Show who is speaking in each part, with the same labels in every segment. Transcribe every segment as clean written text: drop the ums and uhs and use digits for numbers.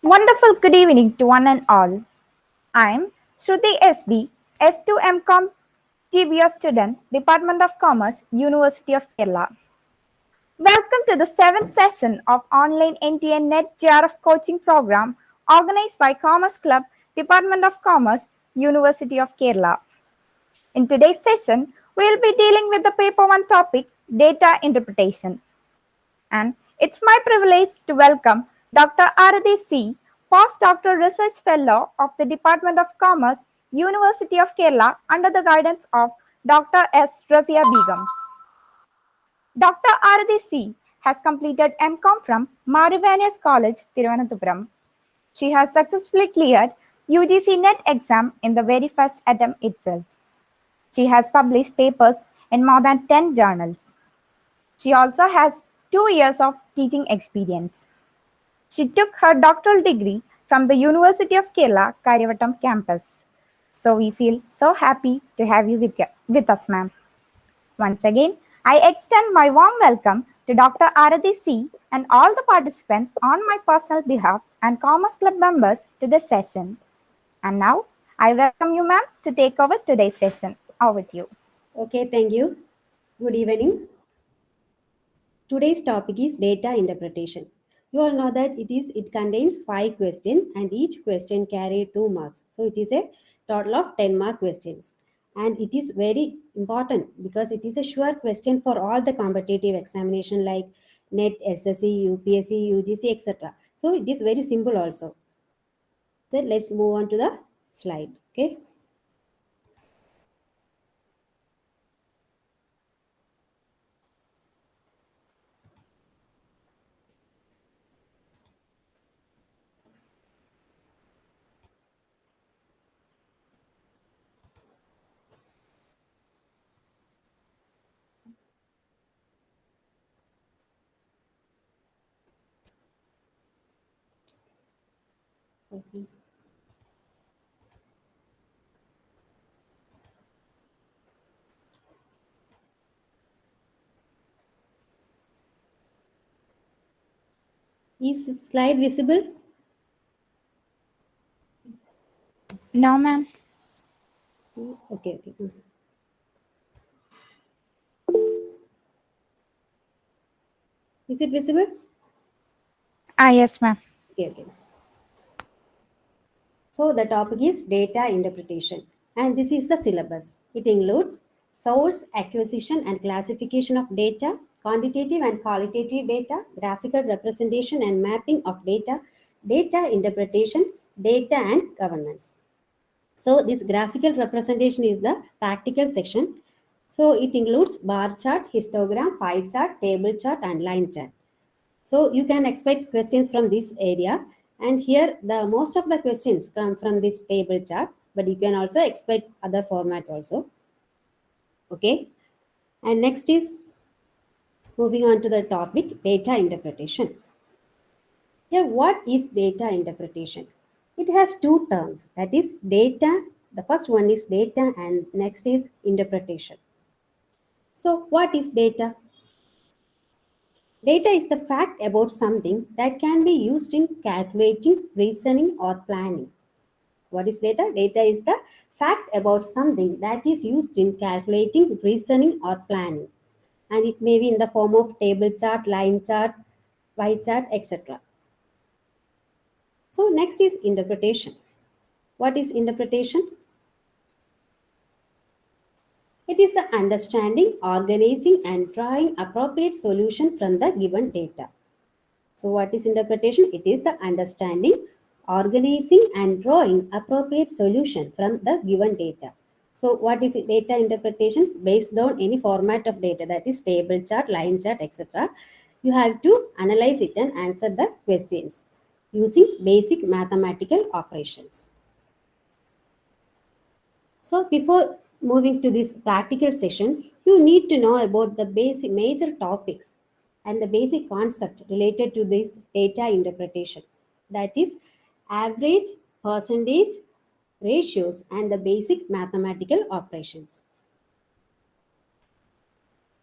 Speaker 1: Wonderful good evening to one and all. I'm Shruti SB, S2 MCOM TBS student, Department of Commerce, University of Kerala. Welcome to the seventh session of online NTN Net JRF coaching program organized by Commerce Club, Department of Commerce, University of Kerala. In today's session, we will be dealing with the paper one topic, data interpretation. And it's my privilege to welcome Dr. Arathi C., Postdoctoral Research Fellow of the Department of Commerce, University of Kerala, under the guidance of Dr. S. Razia Begum. Dr. Arathi C. has completed MCOM from Marivanias College, Thiruvananthapuram. She has successfully cleared UGC NET exam in the very first attempt itself. She has published papers in more than 10 journals. She also has 2 years of teaching experience. She took her doctoral degree from the University of Kerala, Karyavatam campus. So we feel so happy to have you with us, ma'am. Once again, I extend my warm welcome to Dr. Arathi C. and all the participants on my personal behalf and Commerce Club members to this session. And now, I welcome you, ma'am, to take over today's session. Over to you.
Speaker 2: Okay, thank you. Good evening. Today's topic is data interpretation. You all know that it contains 5 questions and each question carry 2 marks. So it is a total of 10 mark questions. And it is very important because it is a sure question for all the competitive examination like NET, SSC, UPSC, UGC, etc. So it is very simple also. Then let's move on to the slide. Okay. Okay. Is the slide visible?
Speaker 1: No, ma'am.
Speaker 2: Okay, okay. Is it visible?
Speaker 1: Yes, ma'am.
Speaker 2: Okay, okay. So the topic is data interpretation and this is the syllabus. It includes source acquisition and classification of data, quantitative and qualitative data, graphical representation and mapping of data, data interpretation, data and governance. So this graphical representation is the practical section. So it includes bar chart, histogram, pie chart, table chart and line chart. So you can expect questions from this area. And here the most of the questions come from this table chart, but you can also expect other format also. Okay. And next is moving on to the topic data interpretation. Here, what is data interpretation? It has two terms, that is data. The first one is data and next is interpretation. So what is data? Data is the fact about something that can be used in calculating, reasoning, or planning. What is data? Data is the fact about something that is used in calculating, reasoning, or planning. And it may be in the form of table chart, line chart, pie chart, etc. So, next is interpretation. What is interpretation? It is the understanding, organizing, and drawing appropriate solution from the given data. So, what is interpretation? It is the understanding, organizing, and drawing appropriate solution from the given data. So, what is data interpretation? Based on any format of data, that is table chart, line chart, etc. You have to analyze it and answer the questions using basic mathematical operations. So, before moving to this practical session, you need to know about the basic major topics and the basic concept related to this data interpretation. That is average, percentage, ratios, and the basic mathematical operations.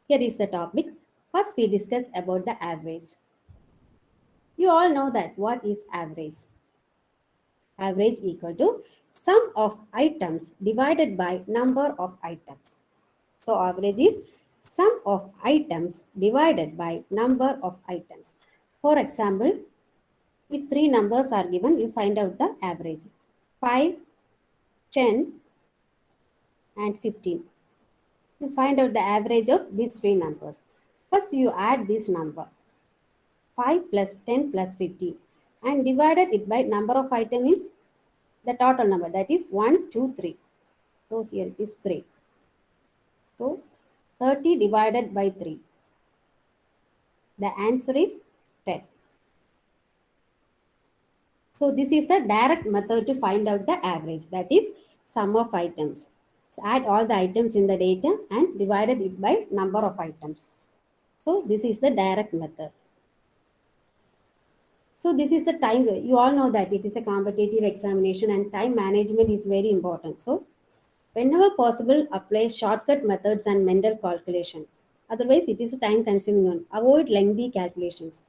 Speaker 2: Here is the topic. First, we discuss about the average. You all know that what is average? Average equal to sum of items divided by number of items. So average is sum of items divided by number of items. For example, if three numbers are given, you find out the average. 5, 10 and 15. You find out the average of these three numbers. First you add this number 5 plus 10 plus 15 and divided it by number of item is the total number, that is 1, 2, 3. So here it is 3. So 30 divided by 3. The answer is 10. So this is a direct method to find out the average, that is sum of items. So add all the items in the data and divided it by number of items. So this is the direct method. So this is a time, you all know that it is a competitive examination and time management is very important. So whenever possible, apply shortcut methods and mental calculations. Otherwise, it is a time consuming one. Avoid lengthy calculations.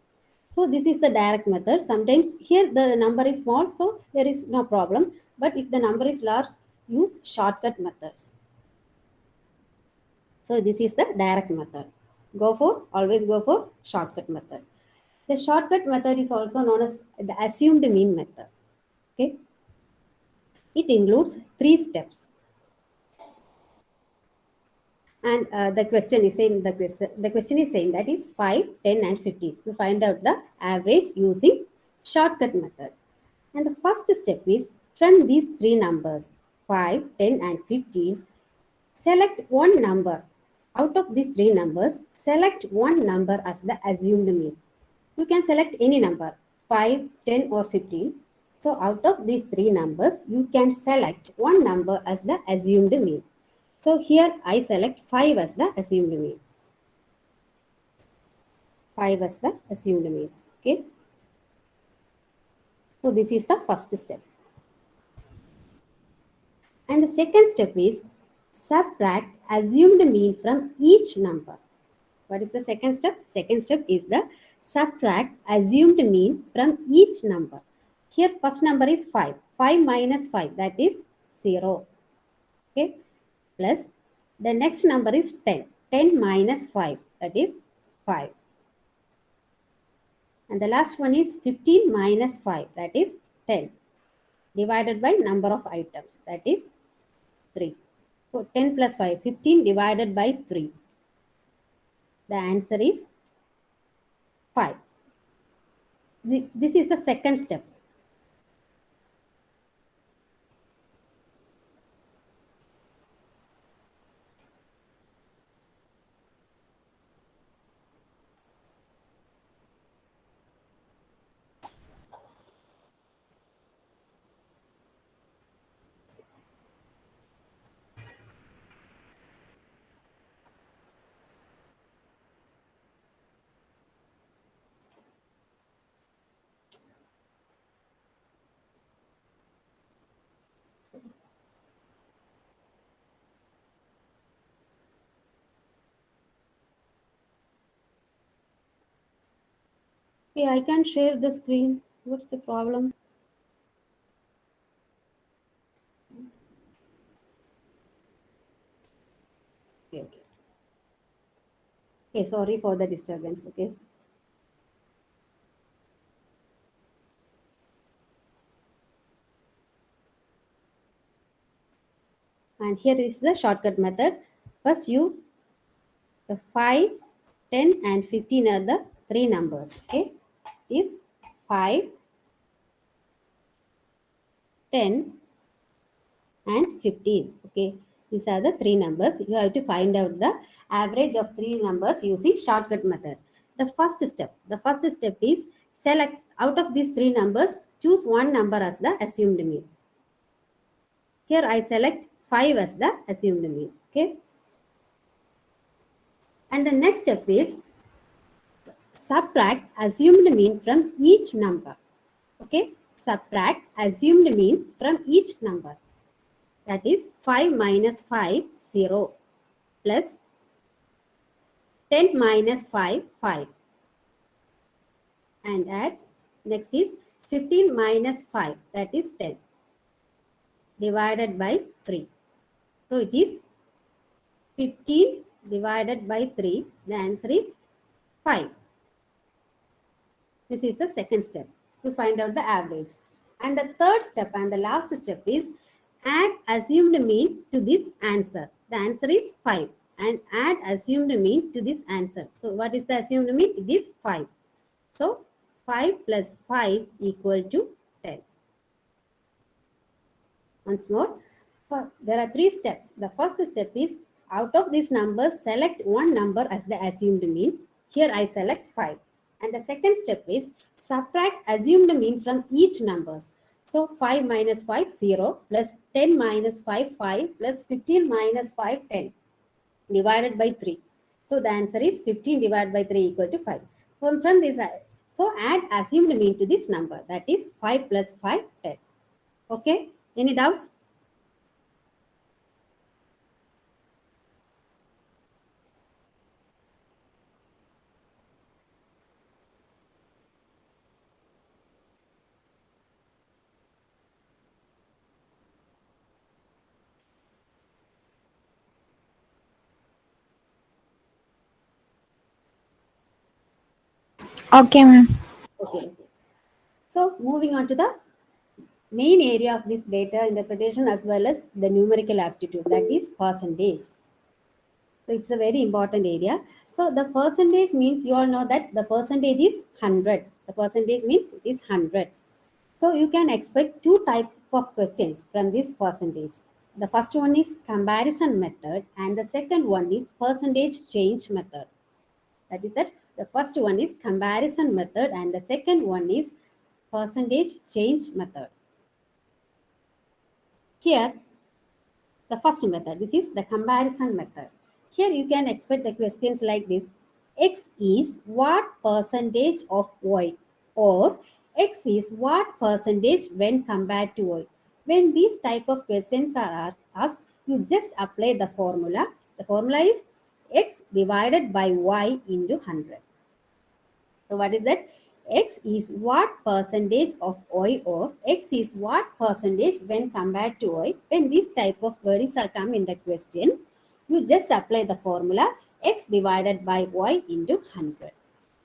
Speaker 2: So this is the direct method. Sometimes here the number is small, so there is no problem. But if the number is large, use shortcut methods. So this is the direct method. Always go for shortcut method. The shortcut method is also known as the assumed mean method. Okay. It includes 3 steps. And the question is saying the question is saying that is 5, 10 and 15 to find out the average using shortcut method. And the first step is from these three numbers 5, 10 and 15, select one number. Out of these three numbers, select one number as the assumed mean. You can select any number 5, 10 or 15. So out of these three numbers, you can select one number as the assumed mean. So here I select 5 as the assumed mean. 5 as the assumed mean. Okay. So this is the first step. And the second step is subtract assumed mean from each number. What is the second step? Second step is the subtract assumed mean from each number. Here first number is 5. 5 minus 5, that is 0. Okay. Plus the next number is 10. 10 minus 5, that is 5. And the last one is 15 minus 5, that is 10. Divided by number of items, that is 3. So 10 plus 5, 15 divided by 3. The answer is 5. This is the second step. Okay, I can share the screen. What's the problem? Okay. Okay, sorry for the disturbance. Okay. And here is the shortcut method. First you, the 5, 10 and 15 are the three numbers. Okay. Is 5, 10 and 15. Okay. These are the three numbers. You have to find out the average of three numbers using shortcut method. The first step is select out of these three numbers, choose one number as the assumed mean. Here I select 5 as the assumed mean. Okay. And the next step is subtract assumed mean from each number. Okay. Subtract assumed mean from each number. That is 5 minus 5, 0. Plus 10 minus 5, 5. And add, next is 15 minus 5, that is 10. divided by 3. So it is 15 divided by 3. The answer is 5. This is the second step to find out the average. And the third step and the last step is add assumed mean to this answer. The answer is 5 and add assumed mean to this answer. So what is the assumed mean? It is 5. So 5 plus 5 equal to 10. Once more, there are 3 steps. The first step is out of these numbers, select one number as the assumed mean. Here I select 5. And the second step is subtract assumed mean from each numbers. So 5 minus 5, 0, plus 10 minus 5, 5, plus 15 minus 5, 10, divided by 3. So the answer is 15 divided by 3 equal to 5. From this, so add assumed mean to this number. That is 5 plus 5, 10. Okay, any doubts?
Speaker 1: Okay, ma'am.
Speaker 2: Okay. So moving on to the main area of this data interpretation as well as the numerical aptitude, that is percentage. So it's a very important area. So the percentage means you all know that the percentage is 100. The percentage means it is 100. So you can expect two types of questions from this percentage. The first one is comparison method and the second one is percentage change method. That is that the first one is comparison method and the second one is percentage change method. Here, the first method, this is the comparison method. Here you can expect the questions like this. X is what percentage of Y, or X is what percentage when compared to Y. When these type of questions are asked, you just apply the formula. The formula is X divided by Y into 100. So what is that? X is what percentage of Y, or X is what percentage when compared to Y. When these type of wordings are come in the question, you just apply the formula X divided by Y into 100.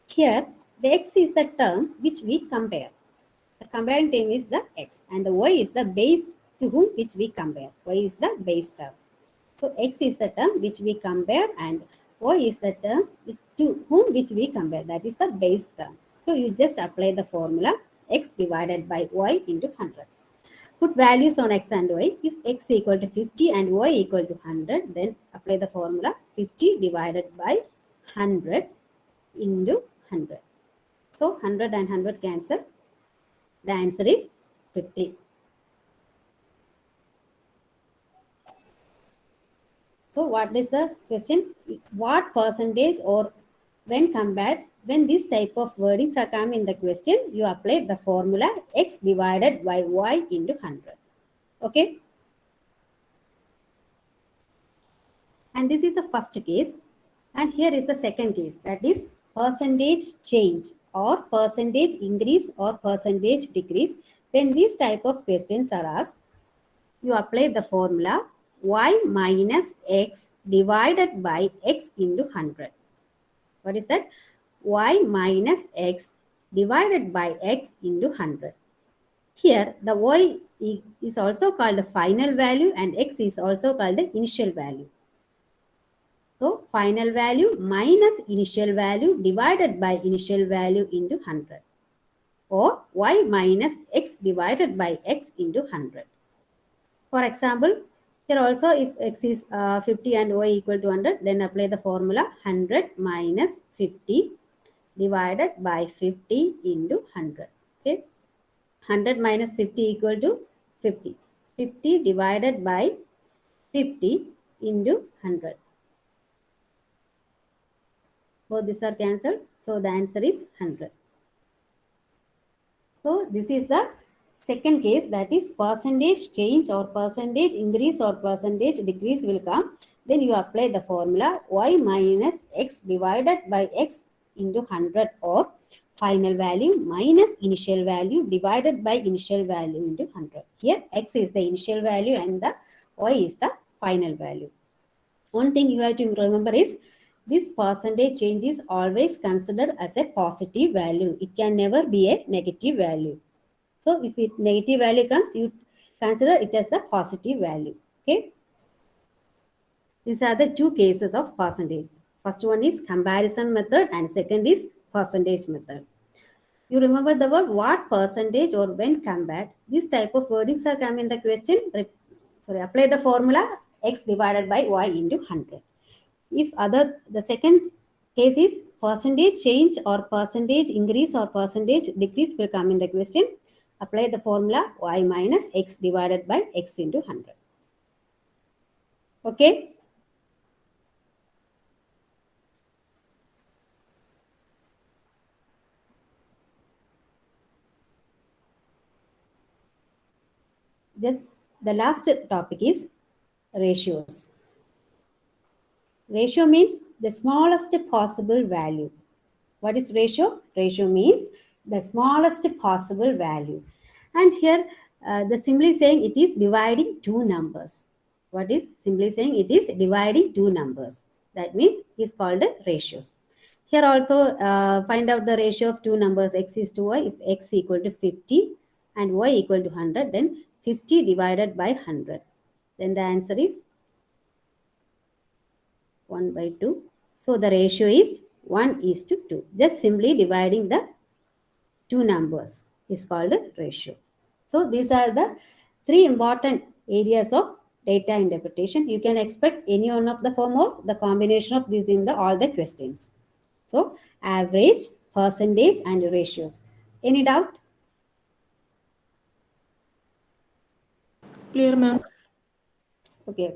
Speaker 2: Here, the X is the term which we compare. The comparing term is the X and the Y is the base to whom which we compare. Y is the base term. So X is the term which we compare and Y is the term to whom which we compare. That is the base term. So you just apply the formula X divided by Y into 100. Put values on X and Y. If X equal to 50 and Y equal to 100, then apply the formula 50 divided by 100 into 100. So 100 and 100 cancel. The answer is 50. So what is the question? What percentage or when compared, when this type of wordings are come in the question, you apply the formula X divided by Y into 100. Okay. And this is the first case. And here is the second case, that is percentage change or percentage increase or percentage decrease. When these type of questions are asked, you apply the formula Y minus X divided by X into 100. What is that? Y minus X divided by X into 100. Here, the Y is also called the final value and X is also called the initial value. So, final value minus initial value divided by initial value into 100. Or Y minus X divided by X into 100. For example, here also if X is 50 and Y equal to 100, then apply the formula 100 minus 50 divided by 50 into 100. Okay, 100 minus 50 equal to 50. 50 divided by 50 into 100. Both these are cancelled. So the answer is 100. So this is the second case, that is percentage change or percentage increase or percentage decrease will come. Then you apply the formula Y minus X divided by X into 100 or final value minus initial value divided by initial value into 100. Here x is the initial value and the y is the final value. One thing you have to remember is this percentage change is always considered as a positive value. It can never be a negative value. So if it negative value comes, you consider it as the positive value. Okay. These are the two cases of percentage. First one is comparison method and second is percentage method. You remember the word what percentage or when compared. This type of wordings are come in the question. Apply the formula x divided by y into 100. If the second case is percentage change or percentage increase or percentage decrease will come in the question. Apply the formula y minus x divided by x into 100. Okay. Just the last topic is ratios. Ratio means the smallest possible value. What is ratio? Ratio means the smallest possible value. And here the simply saying it is dividing two numbers. What is simply saying it is dividing two numbers. That means it is called ratios. Here also find out the ratio of two numbers x is to y. If x equal to 50 and y equal to 100, then 50 divided by 100. Then the answer is 1 by 2. So the ratio is 1 is to 2. Just simply dividing the two numbers is called a ratio. So these are the three important areas of data interpretation. You can expect any one of the form or the combination of these in all the questions. So average, percentage and ratios. Any doubt?
Speaker 3: Clear, ma'am.
Speaker 2: Okay.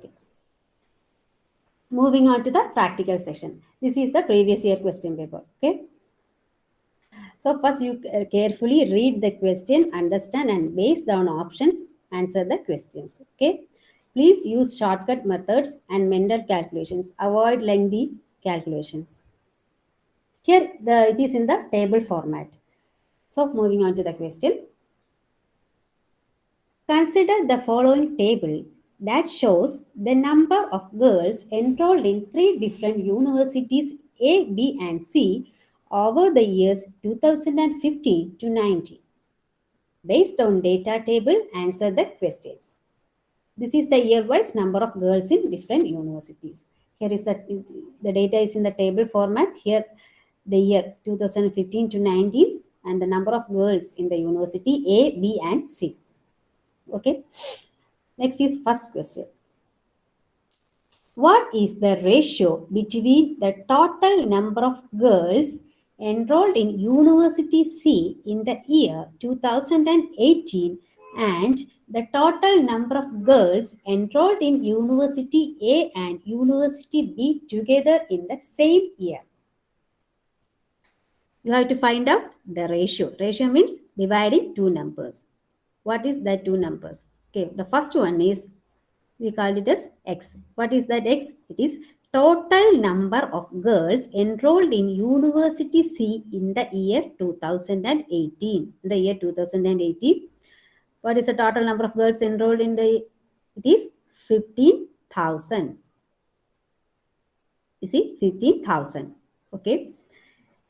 Speaker 2: Moving on to the practical section. This is the previous year question paper. Okay. So first you carefully read the question, understand and based on options, answer the questions. Okay. Please use shortcut methods and mental calculations. Avoid lengthy calculations. Here it is in the table format. So moving on to the question. Consider the following table that shows the number of girls enrolled in three different universities A, B and C over the years 2015 to 19. Based on data table, answer the questions. This is the year-wise number of girls in different universities. Here is the data is in the table format. Here the year 2015 to 19 and the number of girls in the university A, B and C. Okay. Next is first question. What is the ratio between the total number of girls enrolled in University C in the year 2018 and the total number of girls enrolled in University A and University B together in the same year? You have to find out the ratio. Ratio means dividing two numbers. What is that two numbers? Okay, the first one is, we call it as X. What is that X? It is total number of girls enrolled in University C in the year 2018. In the year 2018, what is the total number of girls enrolled in it is 15,000. You see, 15,000. Okay.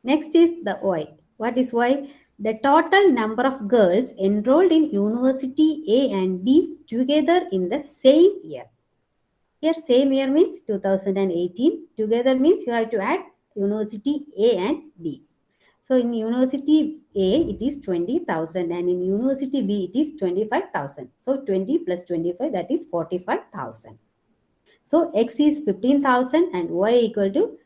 Speaker 2: Next is the Y. What is Y? The total number of girls enrolled in University A and B together in the same year. Here same year means 2018. Together means you have to add University A and B. So in University A it is 20,000 and in University B it is 25,000. So 20 plus 25, that is 45,000. So X is 15,000 and Y equal to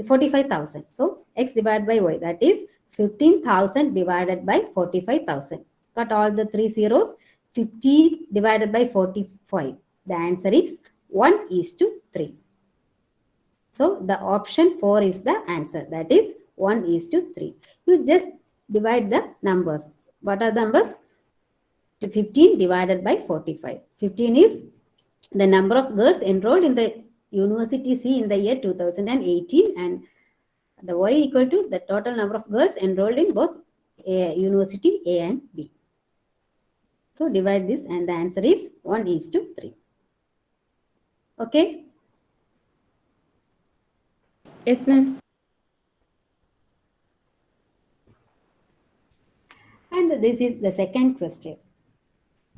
Speaker 2: 45,000. So X divided by Y, that is 15,000 divided by 45,000. Got all the three zeros. 50 divided by 45. The answer is 1 is to 3. So the option 4 is the answer. That is 1 is to 3. You just divide the numbers. What are the numbers? 15 divided by 45. 15 is the number of girls enrolled in the University C in the year 2018 and The Y equal to the total number of girls enrolled in both university A and B. So divide this and the answer is 1:3. Okay.
Speaker 3: Yes, ma'am.
Speaker 2: And this is the second question.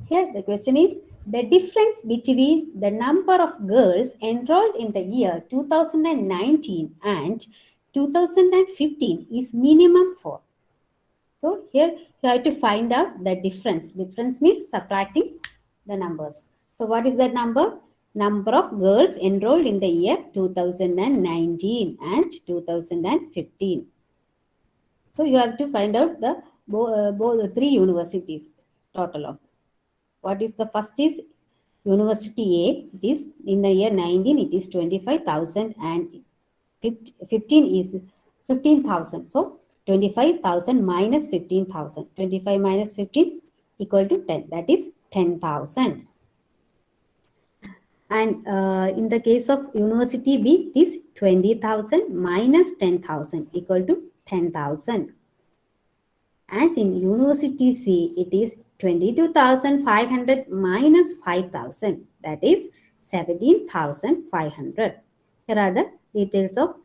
Speaker 2: Here the question is the difference between the number of girls enrolled in the year 2019 and 2015 is minimum for. So here you have to find out the difference. Difference means subtracting the numbers. So what is that number? Number of girls enrolled in the year 2019 and 2015. So you have to find out the both the three universities total of. What is the first is University A. It is in the year 19. It is 25,000 and 15 is 15,000. So 25,000 minus 15,000. 25 minus 15 equal to 10. That is 10,000. And in the case of University B, it is 20,000 minus 10,000 equal to 10,000. And in University C, it is 22,500 minus 5,000. That is 17,500. Here are the details of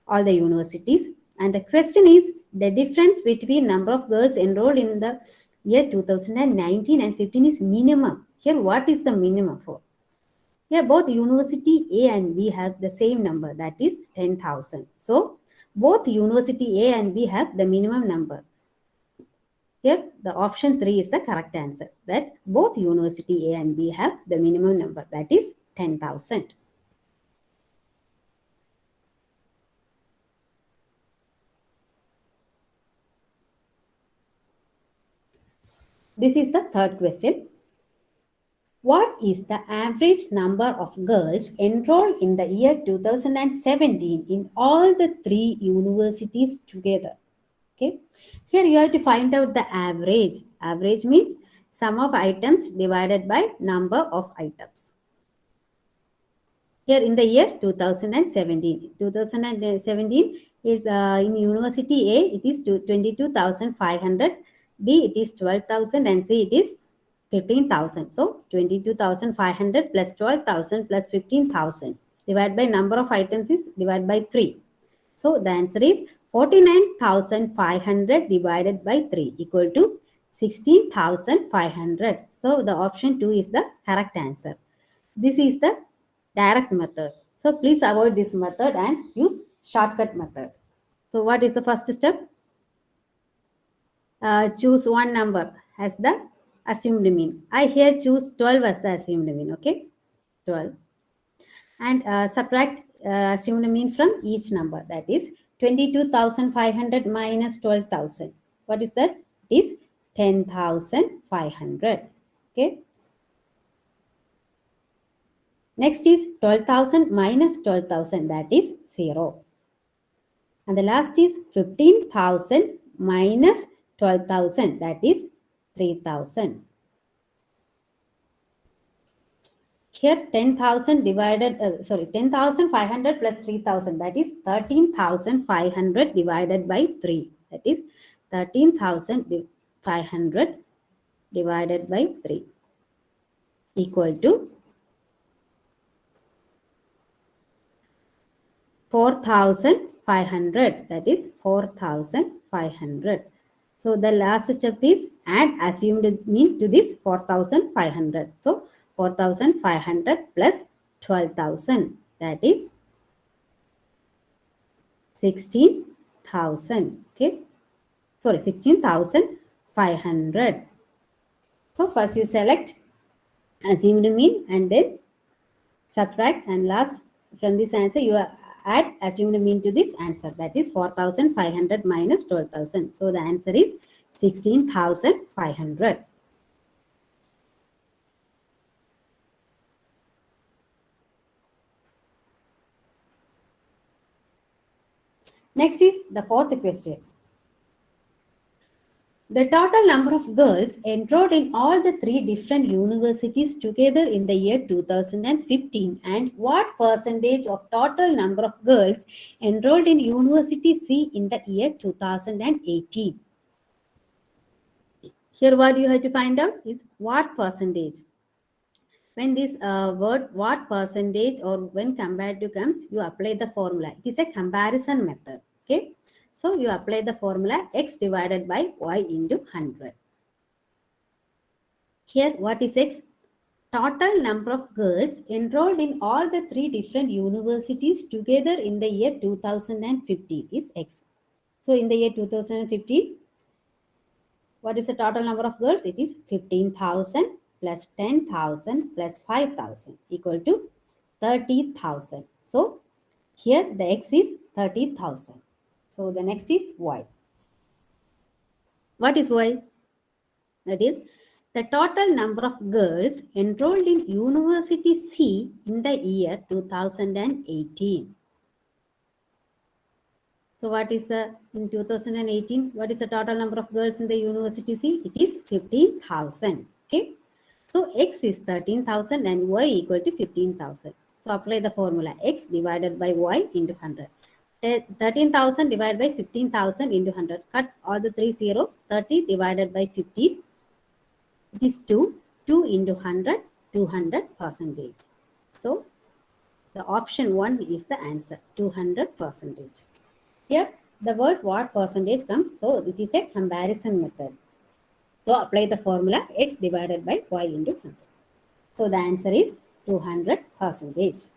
Speaker 2: all the universities. And the question is the difference between number of girls enrolled in the year 2019 and 15 is minimum. Here, what is the minimum for? Here, both University A and B have the same number, that is 10,000. So, both University A and B have the minimum number. Here, the option 3 is the correct answer, that both University A and B have the minimum number, that is 10,000. This is the third question. What is the average number of girls enrolled in the year 2017 in all the three universities together? Okay. Here you have to find out the average. Average means sum of items divided by number of items. Here in the year 2017. 2017 is in University A, it is 22,500. B, it is 12,000 and C, it is 15,000. So 22,500 plus 12,000 plus 15,000 divided by number of items is divided by 3. So the answer is 49,500 divided by 3 equal to 16,500. So the option 2 is the correct answer. This is the direct method. So please avoid this method and use shortcut method. So what is the first step? Choose one number as the assumed mean. I here choose 12 as the assumed mean. Okay, 12. And subtract assumed mean from each number. That is 22,500 minus 12,000. What is that? It is 10,500. Okay. Next is 12,000 minus 12,000. That is 0. And the last is 15,000 minus 12,000. That is 3,000. Here 10,000 divided, 10,500 plus 3,000, that is 13,500 divided by 3. That is 13,500 divided by 3 equal to 4,500. That is 4,500. So the last step is add assumed mean to this 4,500. So 4,500 plus 12,000. That is 16,000. Okay. Sorry, 16,500. So first you select assumed mean and then subtract, and last from this answer you add assumed mean to this answer, that is 4,500 minus 12,000. So the answer is 16,500. Next is the fourth question. The total number of girls enrolled in all the three different universities together in the year 2015, and what percentage of total number of girls enrolled in University C in the year 2018. Here what you have to find out is what percentage. When this word what percentage or when compared to comes, you apply the formula. It is a comparison method. Okay. So you apply the formula x divided by y into 100. Here, what is X? Total number of girls enrolled in all the three different universities together in the year 2015 is X. So, in the year 2015, what is the total number of girls? It is 15,000 plus 10,000 plus 5,000 equal to 30,000. So, here the X is 30,000. So, the next is Y. What is Y? That is the total number of girls enrolled in University C in the year 2018. So what is the, in 2018, what is the total number of girls in the University C? It is 15,000. Okay. So X is 13,000 and Y equal to 15,000. So apply the formula X divided by Y into 100. 13,000 divided by 15,000 into 100. Cut all the three zeros. 30 divided by 15. It is 2. 2 into 100, 200 percentage. So, the option 1 is the answer, 200 percentage. Here, the word what percentage comes. So, it is a comparison method. So, apply the formula x divided by y into 100. So, the answer is 200 percentage.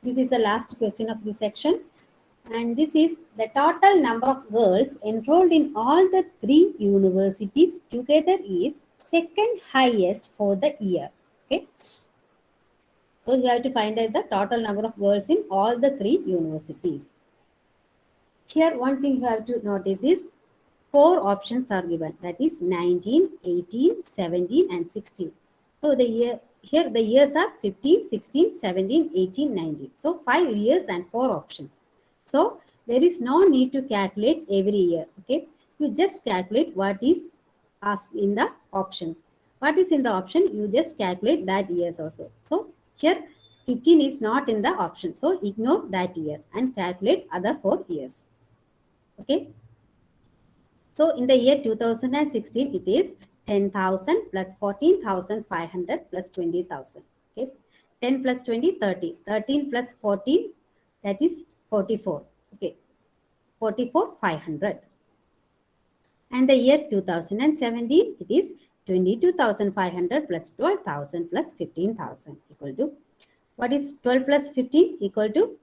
Speaker 2: This is the last question of this section. And this is the total number of girls enrolled in all the three universities together is second highest for the year. Okay. So you have to find out the total number of girls in all the three universities. Here one thing you have to notice is 4 options are given, that is 19, 18, 17 and 16. So the year here the years are 15, 16, 17, 18, 19. So 5 years and 4 options. So there is no need to calculate every year. Okay, you just calculate what is asked in the options. What is in the option, you just calculate that years also. So here 15 is not in the option, so ignore that year and calculate other 4 years. Okay. So in the year 2016, it is 10,000 plus 14,500 plus 20,000. Okay. 10 plus 20, 30. 13 plus 14, that is 44. Okay. 44,500. And the year 2017, it is 22,500 plus 12,000 plus 15,000 equal to, what is 12 plus 15 equal to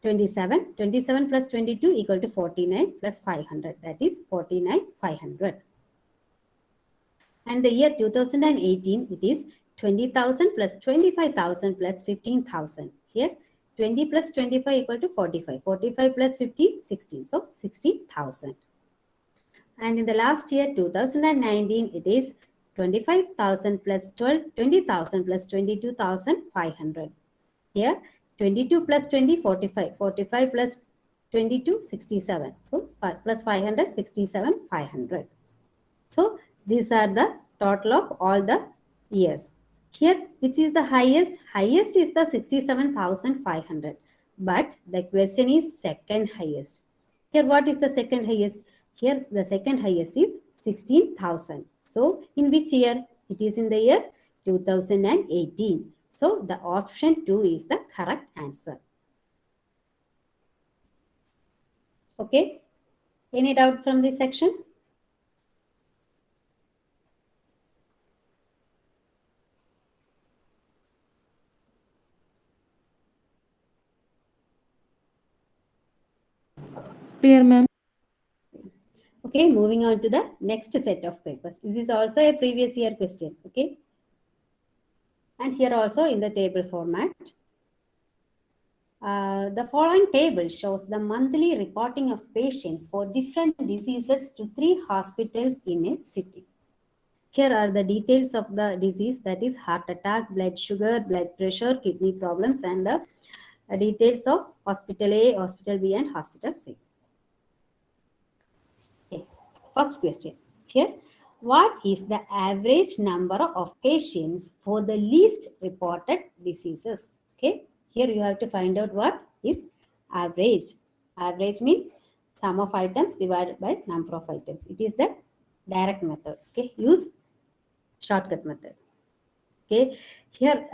Speaker 2: 27. 27 plus 22 equal to 49 plus 500. That is 49,500. And the year 2018, it is 20,000 plus 25,000 plus 15,000. Here 20 plus 25 equal to 45. 45 plus 50, 16. So 60,000. And in the last year 2019, it is 25,000 plus 20,000 plus 22,500. Here 22 plus 20, 45. 45 plus 22, 67. So plus 500, 67,500. So these are the total of all the years. Here, which is the highest? Highest is the 67,500. But the question is second highest. Here, what is the second highest? Here, the second highest is 16,000. So, in which year? It is in the year 2018. So, the option 2 is the correct answer. Okay. Any doubt from this section?
Speaker 3: Clear, ma'am.
Speaker 2: Okay, moving on to the next set of papers. This is also a previous year question. Okay. And here also in the table format. The following table shows the monthly reporting of patients for different diseases to 3 hospitals in a city. Here are the details of the disease, that is heart attack, blood sugar, blood pressure, kidney problems, and the details of hospital A, hospital B, and hospital C. Okay. First question. Here, what is the average number of patients for the least reported diseases? Okay. Here you have to find out what is average. Average means sum of items divided by number of items. It is the direct method. Okay. Use shortcut method. Okay. Here,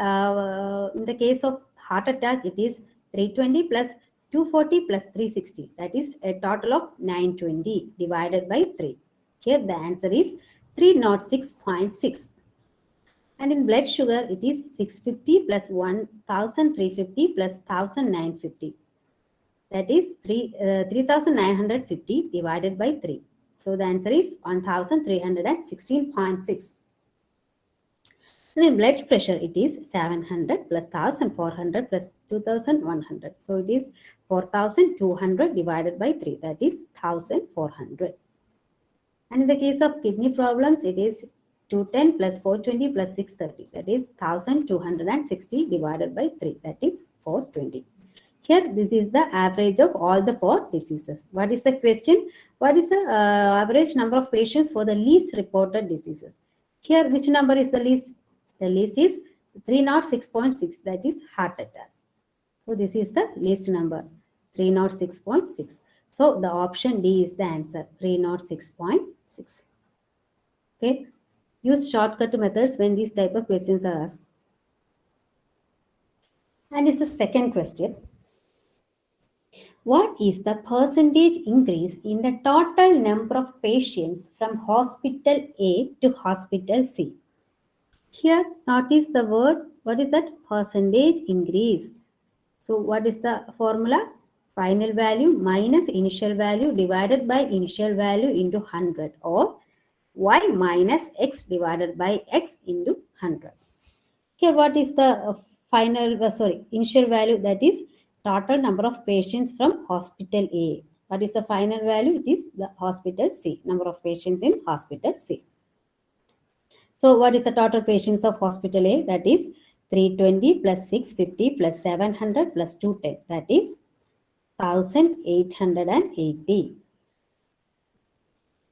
Speaker 2: in the case of heart attack, it is 320 plus 240 plus 360. That is a total of 920 divided by 3. Here the answer is 306.6. And in blood sugar, it is 650 plus 1350 plus 1950. That is 3950 divided by 3. So the answer is 1316.6. And in blood pressure, it is 700 plus 1400 plus 2100. So it is 4200 divided by 3. That is 1400. And in the case of kidney problems, it is 210 plus 420 plus 630. That is 1260 divided by 3. That is 420. Here, this is the average of all the 4 diseases. What is the question? What is the average number of patients for the least reported diseases? Here, which number is the least? The least is 306.6, that is heart attack. So this is the least number, 306.6. So the option D is the answer, 306.6. Okay. Use shortcut methods when these type of questions are asked. And it's the second question. What is the percentage increase in the total number of patients from hospital A to hospital C? Here, notice the word, what is that? Percentage increase. So, what is the formula? Final value minus initial value divided by initial value into 100, or y minus x divided by x into 100. Here, what is the initial value? That is total number of patients from hospital A. What is the final value? It is the hospital C, number of patients in hospital C. So what is the total patients of hospital A? That is 320 plus 650 plus 700 plus 210. That is 1880.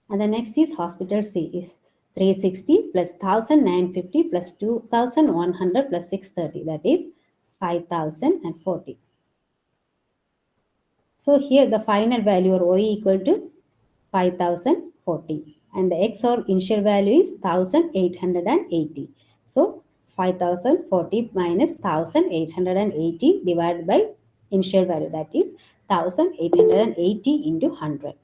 Speaker 2: And the next is hospital C is 360 plus 1950 plus 2100 plus 630. That is 5040. So here the final value or y equal to 5040. And the x or initial value is 1880. So 5040 minus 1880 divided by initial value, that is 1880 into 100.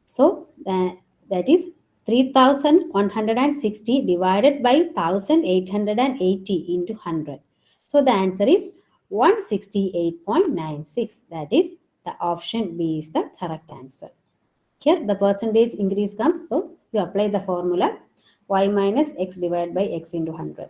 Speaker 2: So that is 3160 divided by 1880 into 100. So the answer is 168.96. That is the option B is the correct answer. Here the percentage increase comes, so you apply the formula y minus x divided by x into 100.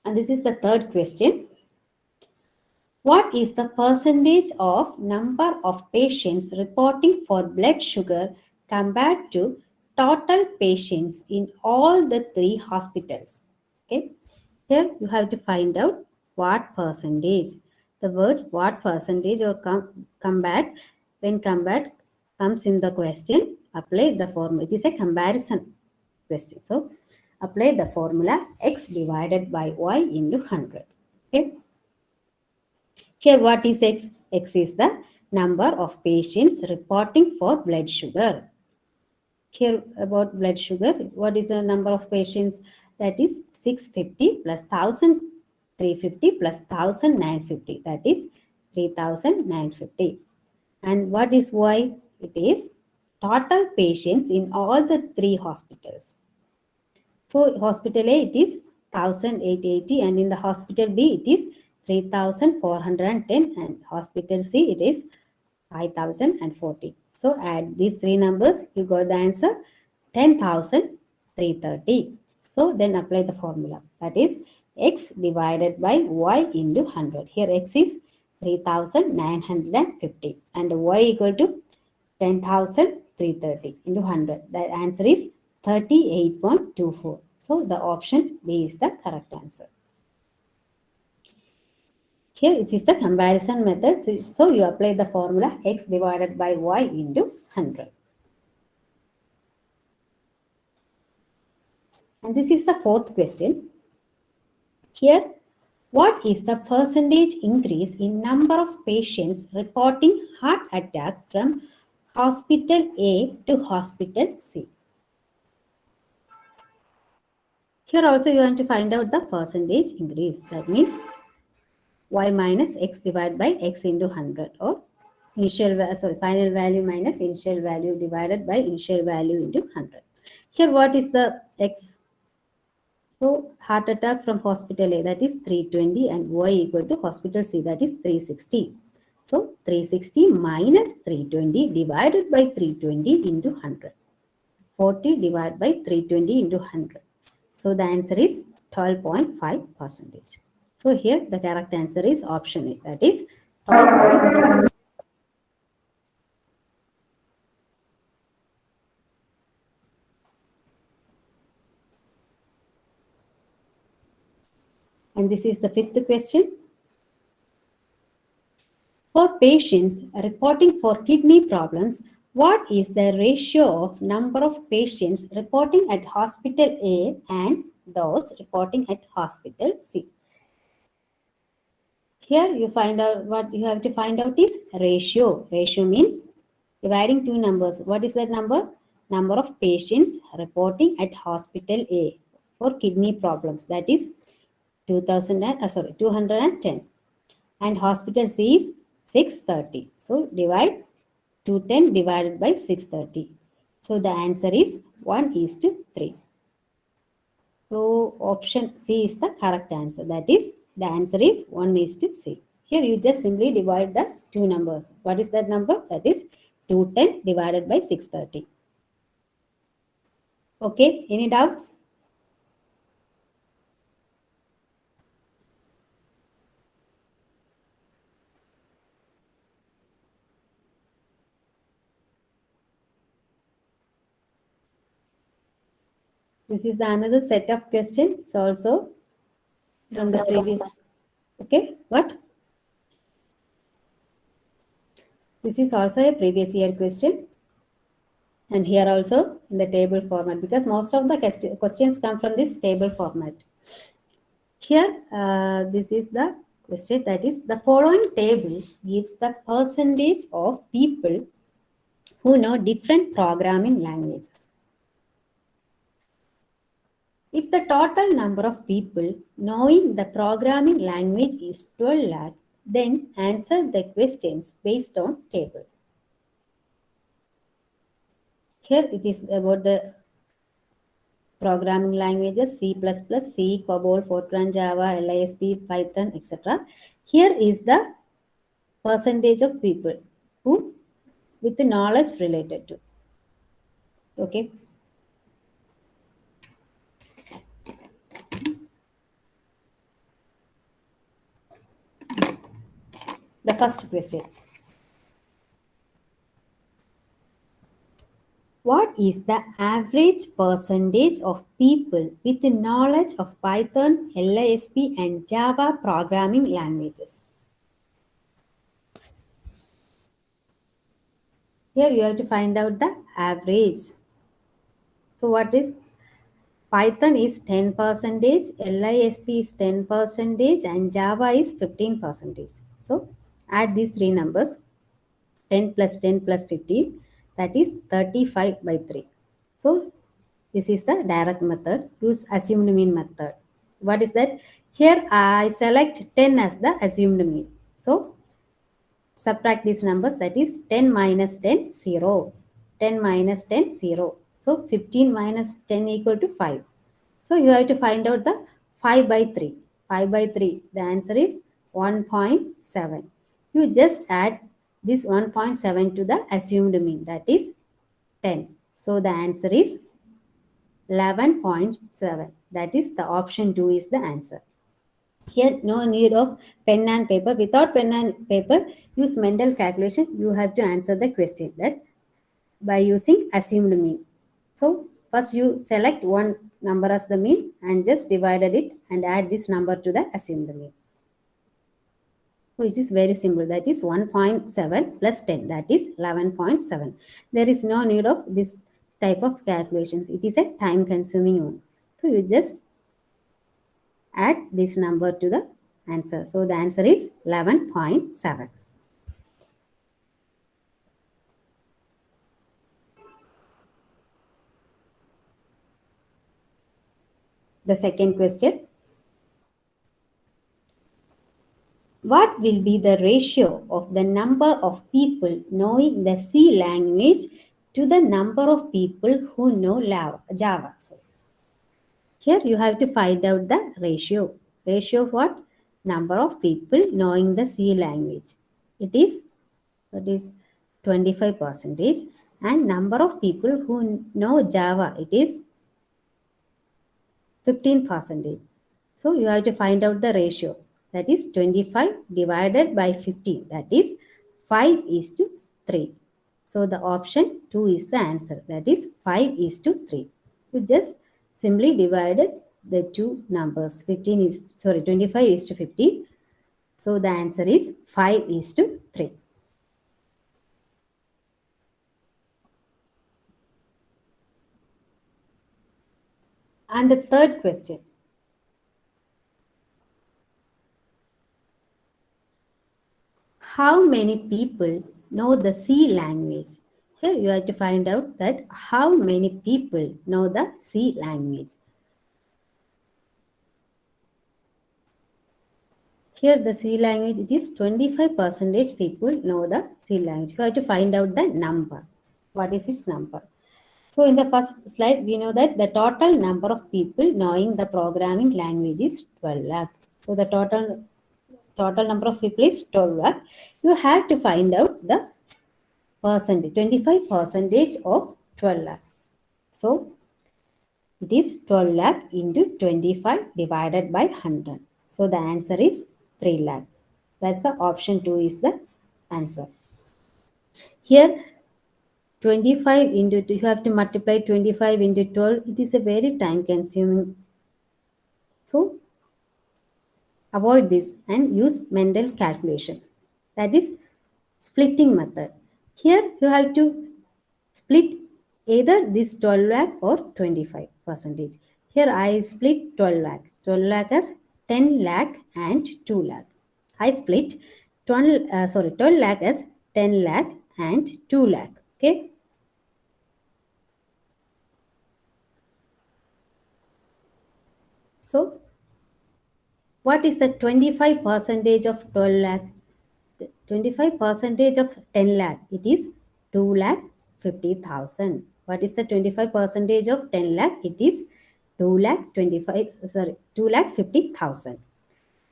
Speaker 2: And this is the third question. What is the percentage of number of patients reporting for blood sugar compared to total patients in all the 3 hospitals? Okay. Here you have to find out what percentage. The word what percentage or combat, when combat comes in the question, apply the formula. It is a comparison question. So apply the formula x divided by y into 100. Okay. Here what is x? X is the number of patients reporting for blood sugar. Here about blood sugar, what is the number of patients? That is 650 plus 1350 plus 1950. That is 3950. And what is y? It is total patients in all the 3 hospitals. So hospital A it is 1880 and in the hospital B it is 3410 and hospital C it is 5040. So add these 3 numbers, you got the answer 10,330. So then apply the formula, that is x divided by y into 100. Here x is 3,950 and y equal to 10,330 into 100. The answer is 38.24. So the option B is the correct answer. Here it is the comparison method. So you apply the formula x divided by y into 100. And this is the fourth question. Here, what is the percentage increase in number of patients reporting heart attack from hospital A to hospital C? Here also you want to find out the percentage increase. That means y minus x divided by x into 100 or final value minus initial value divided by initial value into 100. Here what is the x? So heart attack from hospital A, that is 320, and y equal to hospital C, that is 360. So 360 minus 320 divided by 320 into 100. 40 divided by 320 into 100. So the answer is 12.5%. So here the correct answer is option A, that is 12.5. And this is the fifth question. For patients reporting for kidney problems, what is the ratio of number of patients reporting at hospital A and those reporting at hospital C? Here you find out what you have to find out is ratio. Ratio means dividing two numbers. What is that number? Number of patients reporting at hospital A for kidney problems. That is 210. And hospital C is 630. So divide 210 divided by 630. So the answer is 1:3. So option C is the correct answer. That is, the answer is 1:3. Here you just simply divide the two numbers. What is that number? That is 210 divided by 630. Okay, any doubts? This is another set of questions also from the previous. Okay, what? This is also a previous year question. And here also in the table format, because most of the questions come from this table format. Here, this is the question, that is, the following table gives the percentage of people who know different programming languages. If the total number of people knowing the programming language is 12 lakh, then answer the questions based on table. Here it is about the programming languages: C++, C, COBOL, Fortran, Java, LISP, Python, etc. Here is the percentage of people who with the knowledge related to. Okay. The first question. What is the average percentage of people with the knowledge of Python, LISP, and Java programming languages? Here you have to find out the average. So what is Python is 10%, LISP is 10%, and Java is 15%. So add these three numbers, 10 plus 10 plus 15, that is 35 by 3. So this is the direct method. Use assumed mean method. What is that? Here I select 10 as the assumed mean. So subtract these numbers, that is 10 minus 10, 0. 10 minus 10, 0. So 15 minus 10 equal to 5. So you have to find out the 5 by 3. 5 by 3, the answer is 1.7. You just add this 1.7 to the assumed mean, that is 10. So the answer is 11.7. That is the option 2 is the answer. Here, no need of pen and paper. Without pen and paper, use mental calculation. You have to answer the question that by using assumed mean. So first you select one number as the mean and just divided it and add this number to the assumed mean. So it is very simple. That is 1.7 plus 10. That is 11.7. There is no need of this type of calculations. It is a time consuming one. So you just add this number to the answer. So the answer is 11.7. The second question. What will be the ratio of the number of people knowing the C language to the number of people who know Java? So here you have to find out the ratio. Ratio of what? Number of people knowing the C language. It is 25 percentage, and number of people who know Java, it is 15 percentage. So you have to find out the ratio. That is 25 divided by 15. That is 5 is to 3. So the option 2 is the answer. That is 5 is to 3. You just simply divided the two numbers. 25 is to 15. So the answer is 5 is to 3. And the third question. How many people know the C language? Here you have to find out that how many people know the C language. Here the C language, it is 25 percentage people know the C language. You have to find out the number. What is its number? So in the first slide, we know that the total number of people knowing the programming language is 12 lakh. So the total number of people is 12 lakh. You have to find out the percentage, 25 percentage of 12 lakh. So it is 12 lakh into 25 divided by 100. So the answer is 3 lakh. That's the option 2 is the answer. Here 25 into 2, you have to multiply 25 into 12. It is a very time consuming. So avoid this and use mental calculation. That is splitting method. Here you have to split either this 12 lakh or 25 percentage. Here I split 12 lakh. 12 lakh as 10 lakh and 2 lakh. I split 12 lakh as 10 lakh and 2 lakh. Okay. So what is the 25 percentage of 12 lakh? 25 percentage of 10 lakh, it is 2 lakh 50,000. What is the 25 percentage of 10 lakh? It is 2 lakh 50,000.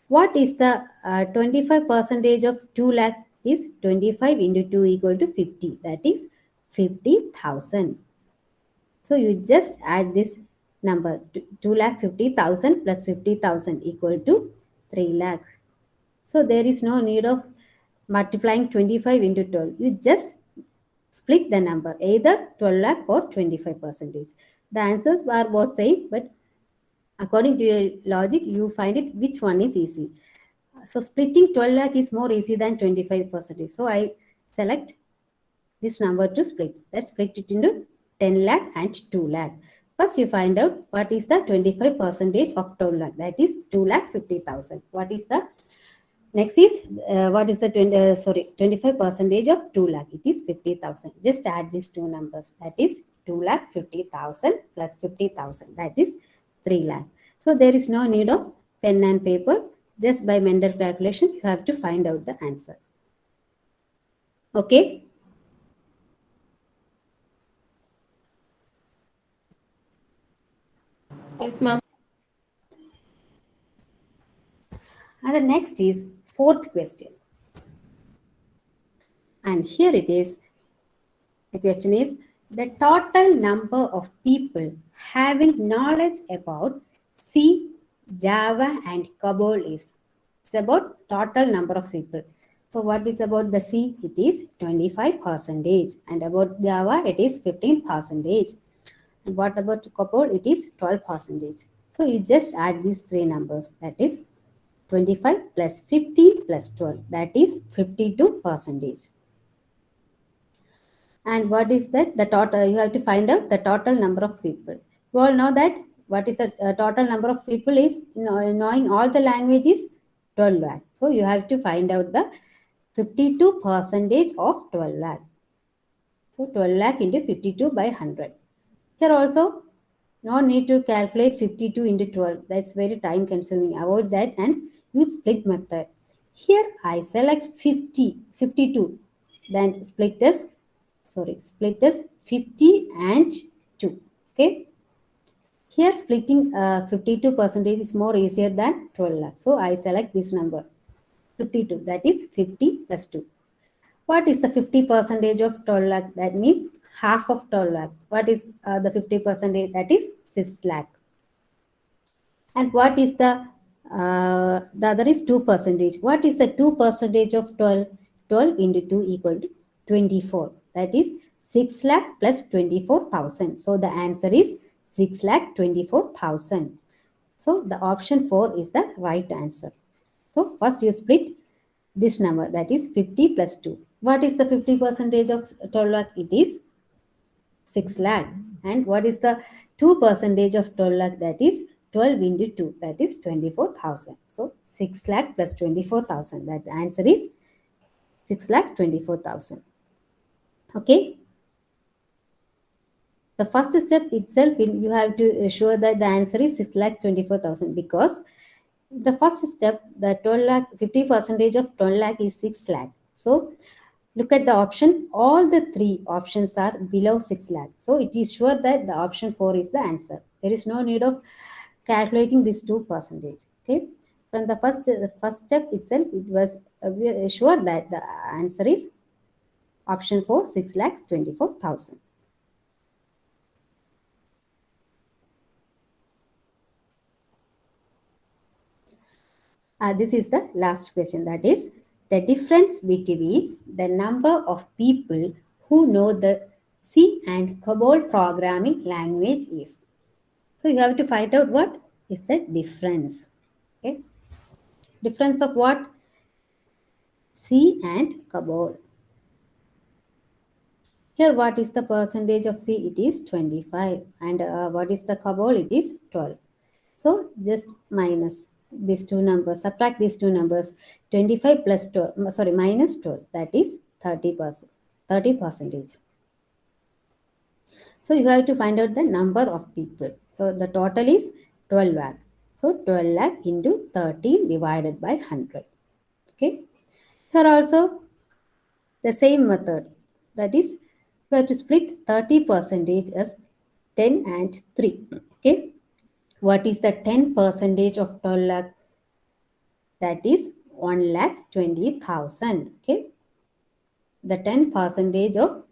Speaker 2: What is the 25 percentage of 2 lakh? Is 25 into 2 equal to 50. That is 50,000. So you just add this number 2 lakh 50,000 plus 50,000 equal to 3 lakh. So there is no need of multiplying 25 into 12. You just split the number, either 12 lakh or 25 percentage. The answers are both same, but according to your logic, you find it which one is easy. So splitting 12 lakh is more easy than 25 percentage. So I select this number to split. Let's split it into 10 lakh and 2 lakh. First, you find out what is the 25 percentage of 12 lakh. That is 2 lakh 50,000. What is the next is what is the 25 percentage of 2 lakh? It is 50,000. Just add these two numbers. That is 2 lakh 50,000 plus 50,000. That is 3 lakh. So there is no need of pen and paper. Just by mental calculation, you have to find out the answer. Okay.
Speaker 3: Yes, ma'am.
Speaker 2: And the next is fourth question. And here it is. The question is the total number of people having knowledge about C Java and COBOL is. It's about total number of people. So what is about the C? It is 25%. And about Java, it is 15%. And what about COBOL? It is 12%. So you just add these three numbers. That is 25 plus 15 plus 12. That is 52%. And what is that? The total, you have to find out the total number of people. You all know that what is the total number of people is, knowing all the languages, 12 lakh. So you have to find out the 52% of 12 lakh. So 12 lakh into 52 by 100. Here also, no need to calculate 52 into 12. That's very time consuming. Avoid that and use split method. Here I select 52. Then split this 50 and 2. Okay. Here splitting 52% is more easier than 12 lakh. So I select this number 52. That is 50 plus 2. What is the 50% of 12 lakh? That means half of 12 lakh. What is the 50%? That is 6 lakh. And what is the other is 2%. What is the 2% of 12? 12 into 2 equal to 24. That is 6 lakh plus 24,000. So the answer is 6 lakh 24,000. So the option 4 is the right answer. So first you split this number, that is 50 plus 2. What is the 50% of 12 lakh? It is 6 lakh. And what is the 2% of 12 lakh? That is 12 into 2, that is 24,000. So 6 lakh plus 24,000. That answer is 6 lakh 24,000. Okay. The first step itself, you have to show that the answer is 6 lakh 24,000, because the first step, the 12 lakh, 50% of 12 lakh is 6 lakh. So look at the option. All the three options are below 6 lakh. So it is sure that the option 4 is the answer. There is no need of calculating this 2%. Okay. From the first step itself, it was sure that the answer is option 4, 6 lakhs 24,000. This is the last question. That is the difference between the number of people who know the C and COBOL programming language is. So you have to find out what is the difference. Okay. Difference of what? C and COBOL. Here what is the percentage of C? It is 25. And what is the COBOL? It is 12. So just minus these two numbers, subtract these two numbers, 25 plus 12, minus 12, that is 30%. 30%. So you have to find out the number of people. So the total is 12 lakh. So 12 lakh into 13 divided by 100. Okay. Here also the same method. That is, you have to split 30% as 10 and 3. Okay. What is the 10% of 12 lakh? That is 1,20,000. Okay. The 10% of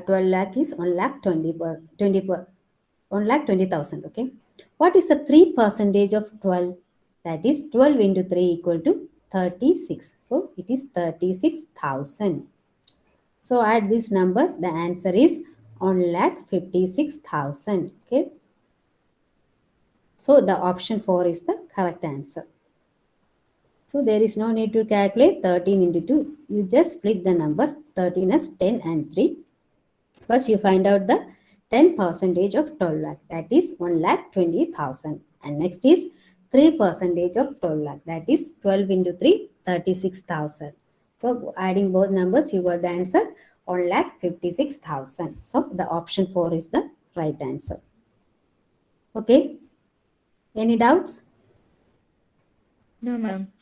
Speaker 2: 12 lakh is 1,20,000. Okay. What is the 3% of 12? That is 12 into 3 equal to 36. So it is 36,000. So add this number. The answer is 1,56,000. Okay. So the option 4 is the correct answer. So there is no need to calculate 13 into 2. You just split the number 13 as 10 and 3. First you find out the 10% of 12 lakh. That is 1,20,000. And next is 3% of 12 lakh. That is 12 into 3, 36,000. So adding both numbers, you got the answer 1,56,000. So the option 4 is the right answer. Okay. Any doubts?
Speaker 3: No, ma'am.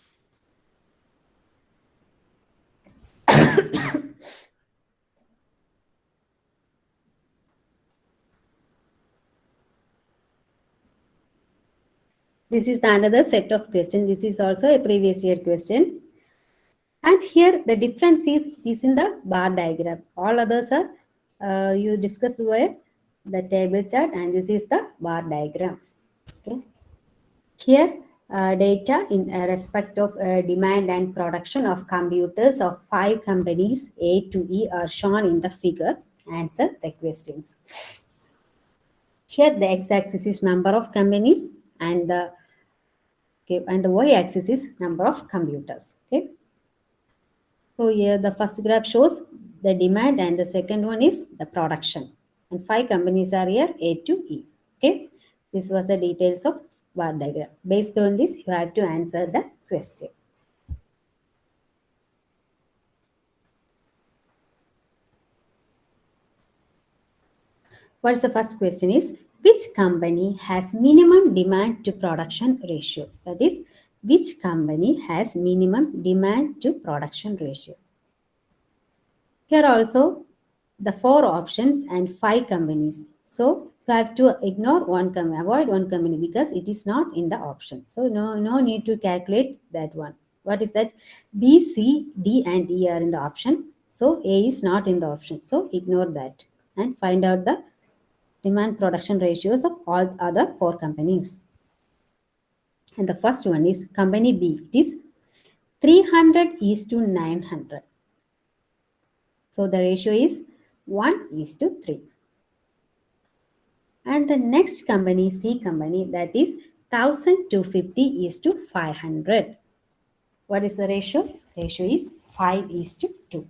Speaker 2: This is another set of questions. This is also a previous year question. And here the difference is in the bar diagram. All others are you discussed where the table chart, and this is the bar diagram. Okay. Here, data in respect of demand and production of computers of 5 companies A to E are shown in the figure. Answer the questions. Here, the x-axis is number of companies and the y-axis is number of computers. Okay. So here the first graph shows the demand and the second one is the production. And 5 companies are here A to E. Okay. This was the details of bar diagram. Based on this, you have to answer the question. What's the first question is, which company has minimum demand to production ratio? That is, which company has minimum demand to production ratio? Here also the 4 options and 5 companies. So you have to ignore one company, avoid one company because it is not in the option. So no need to calculate that one. What is that? B, C, D and E are in the option. So A is not in the option. So ignore that and find out the demand production ratios of all other 4 companies. And the first one is company B. It is 300 is to 900. So the ratio is 1 is to 3. And the next company, C company, that is 1250 is to 500. What is the ratio? Ratio is 5 is to 2.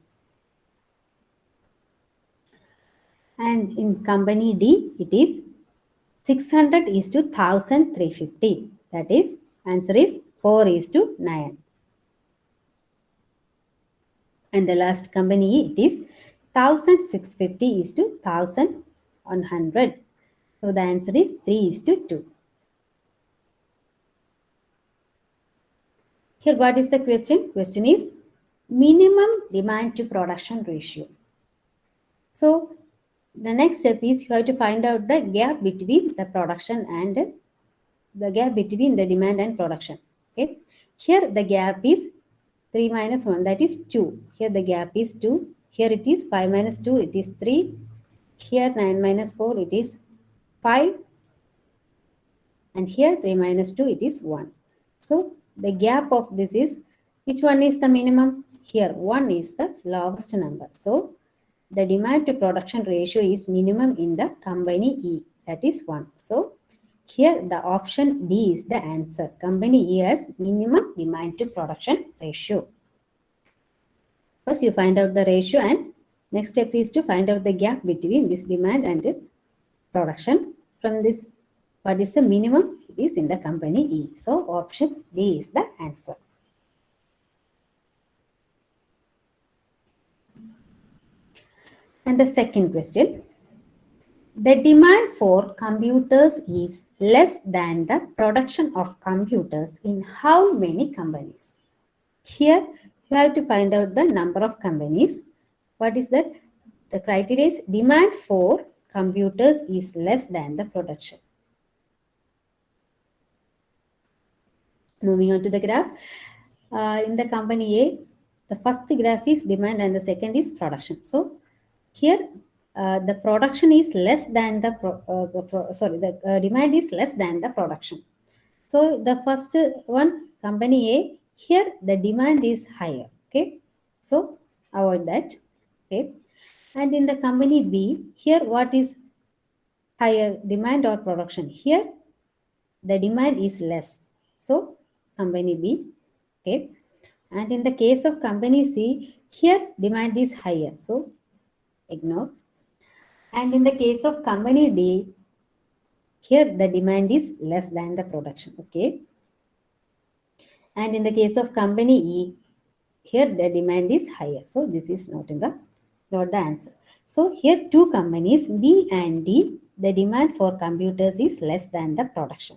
Speaker 2: And in company D, it is 600 is to 1350. That is, answer is 4 is to 9. And the last company, it is 1650 is to 1100. So the answer is 3 is to 2. Here, what is the question? Question is minimum demand to production ratio. So the next step is you have to find out the gap between the production and the gap between the demand and production. Okay. Here the gap is 3 minus 1, that is 2. Here the gap is 2. Here it is 5 minus 2, it is 3. Here 9 minus 4, it is 5. And here 3 minus 2, it is 1. So the gap of this is, which one is the minimum? Here 1 is the lowest number. So the demand to production ratio is minimum in the company E, that is 1. So here the option D is the answer. Company E has minimum demand to production ratio. First you find out the ratio and next step is to find out the gap between this demand and production. From this, what is the minimum? It is in the company E. So option D is the answer. And the second question, the demand for computers is less than the production of computers in how many companies? Here you have to find out the number of companies. What is that? The criteria is demand for computers is less than the production. Moving on to the graph. In the company A, the first graph is demand and the second is production. So here the production is less than the demand is less than the production. So the first one, company A, here the demand is higher. Okay, so avoid that. Okay, and in the company B, here what is higher, demand or production? Here the demand is less. So company B. Okay, and in the case of company C, here demand is higher. So ignore. And in the case of company D, here the demand is less than the production. Okay. And in the case of company E, here the demand is higher. So this is not the answer. So here 2 companies B and D, the demand for computers is less than the production.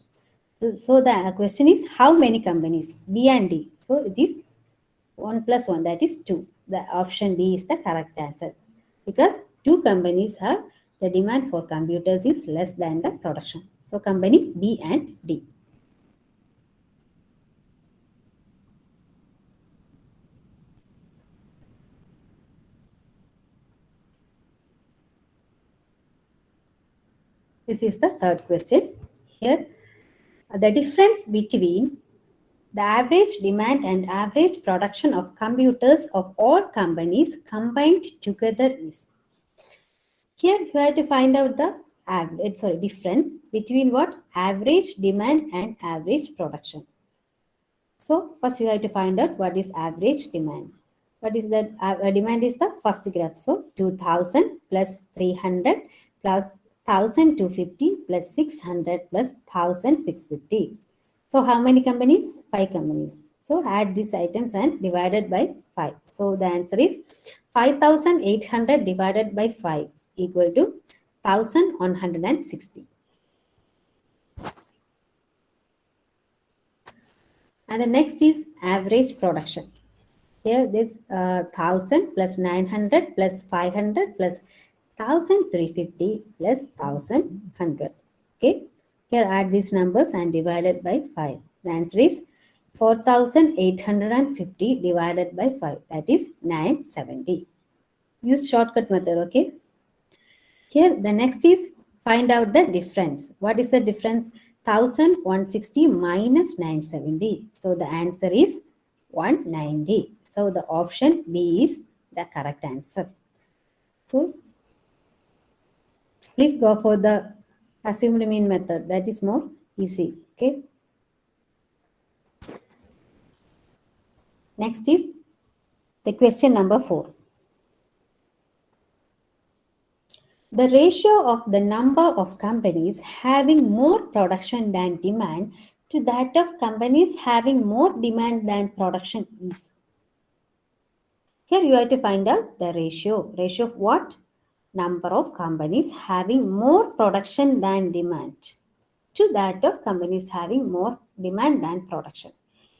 Speaker 2: So the question is how many companies? B and D. So it is 1 plus 1, that is 2. The option D is the correct answer because 2 companies have the demand for computers is less than the production. So company B and D. This is the third question. Here The difference between the average demand and average production of computers of all companies combined together is. Here you have to find out the difference between what? Average demand and average production. So first you have to find out what is average demand. What is that? Demand is the first graph. So 2000 plus 300 plus 1250 plus 600 plus 1650. So how many companies? 5 companies. So add these items and divided by 5. So the answer is 5800 divided by 5 equal to 1160. And the next is average production. Here this 1000 plus 900 plus 500 plus 1350 plus 1100. Okay. Here add these numbers and divide it by 5. The answer is 4850 divided by 5. That is 970. Use shortcut method. Okay. Here the next is find out the difference. What is the difference? 1160 minus 970. So the answer is 190. So the option B is the correct answer. So please go for the assumed mean method. That is more easy. Okay. Next is the question number 4. The ratio of the number of companies having more production than demand to that of companies having more demand than production is. Here you have to find out the ratio. Ratio of what? Number of companies having more production than demand to that of companies having more demand than production.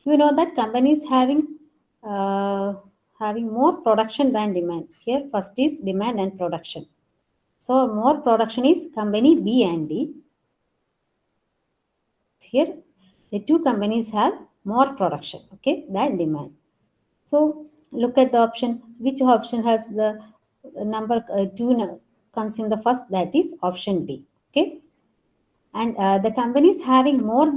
Speaker 2: You know that companies having more production than demand. Here first is demand and production. So more production is company B and D. Here the two companies have more production, okay, than demand. So look at the option. Which option has the number 2 comes in the first? That is option B. Okay. And the companies having more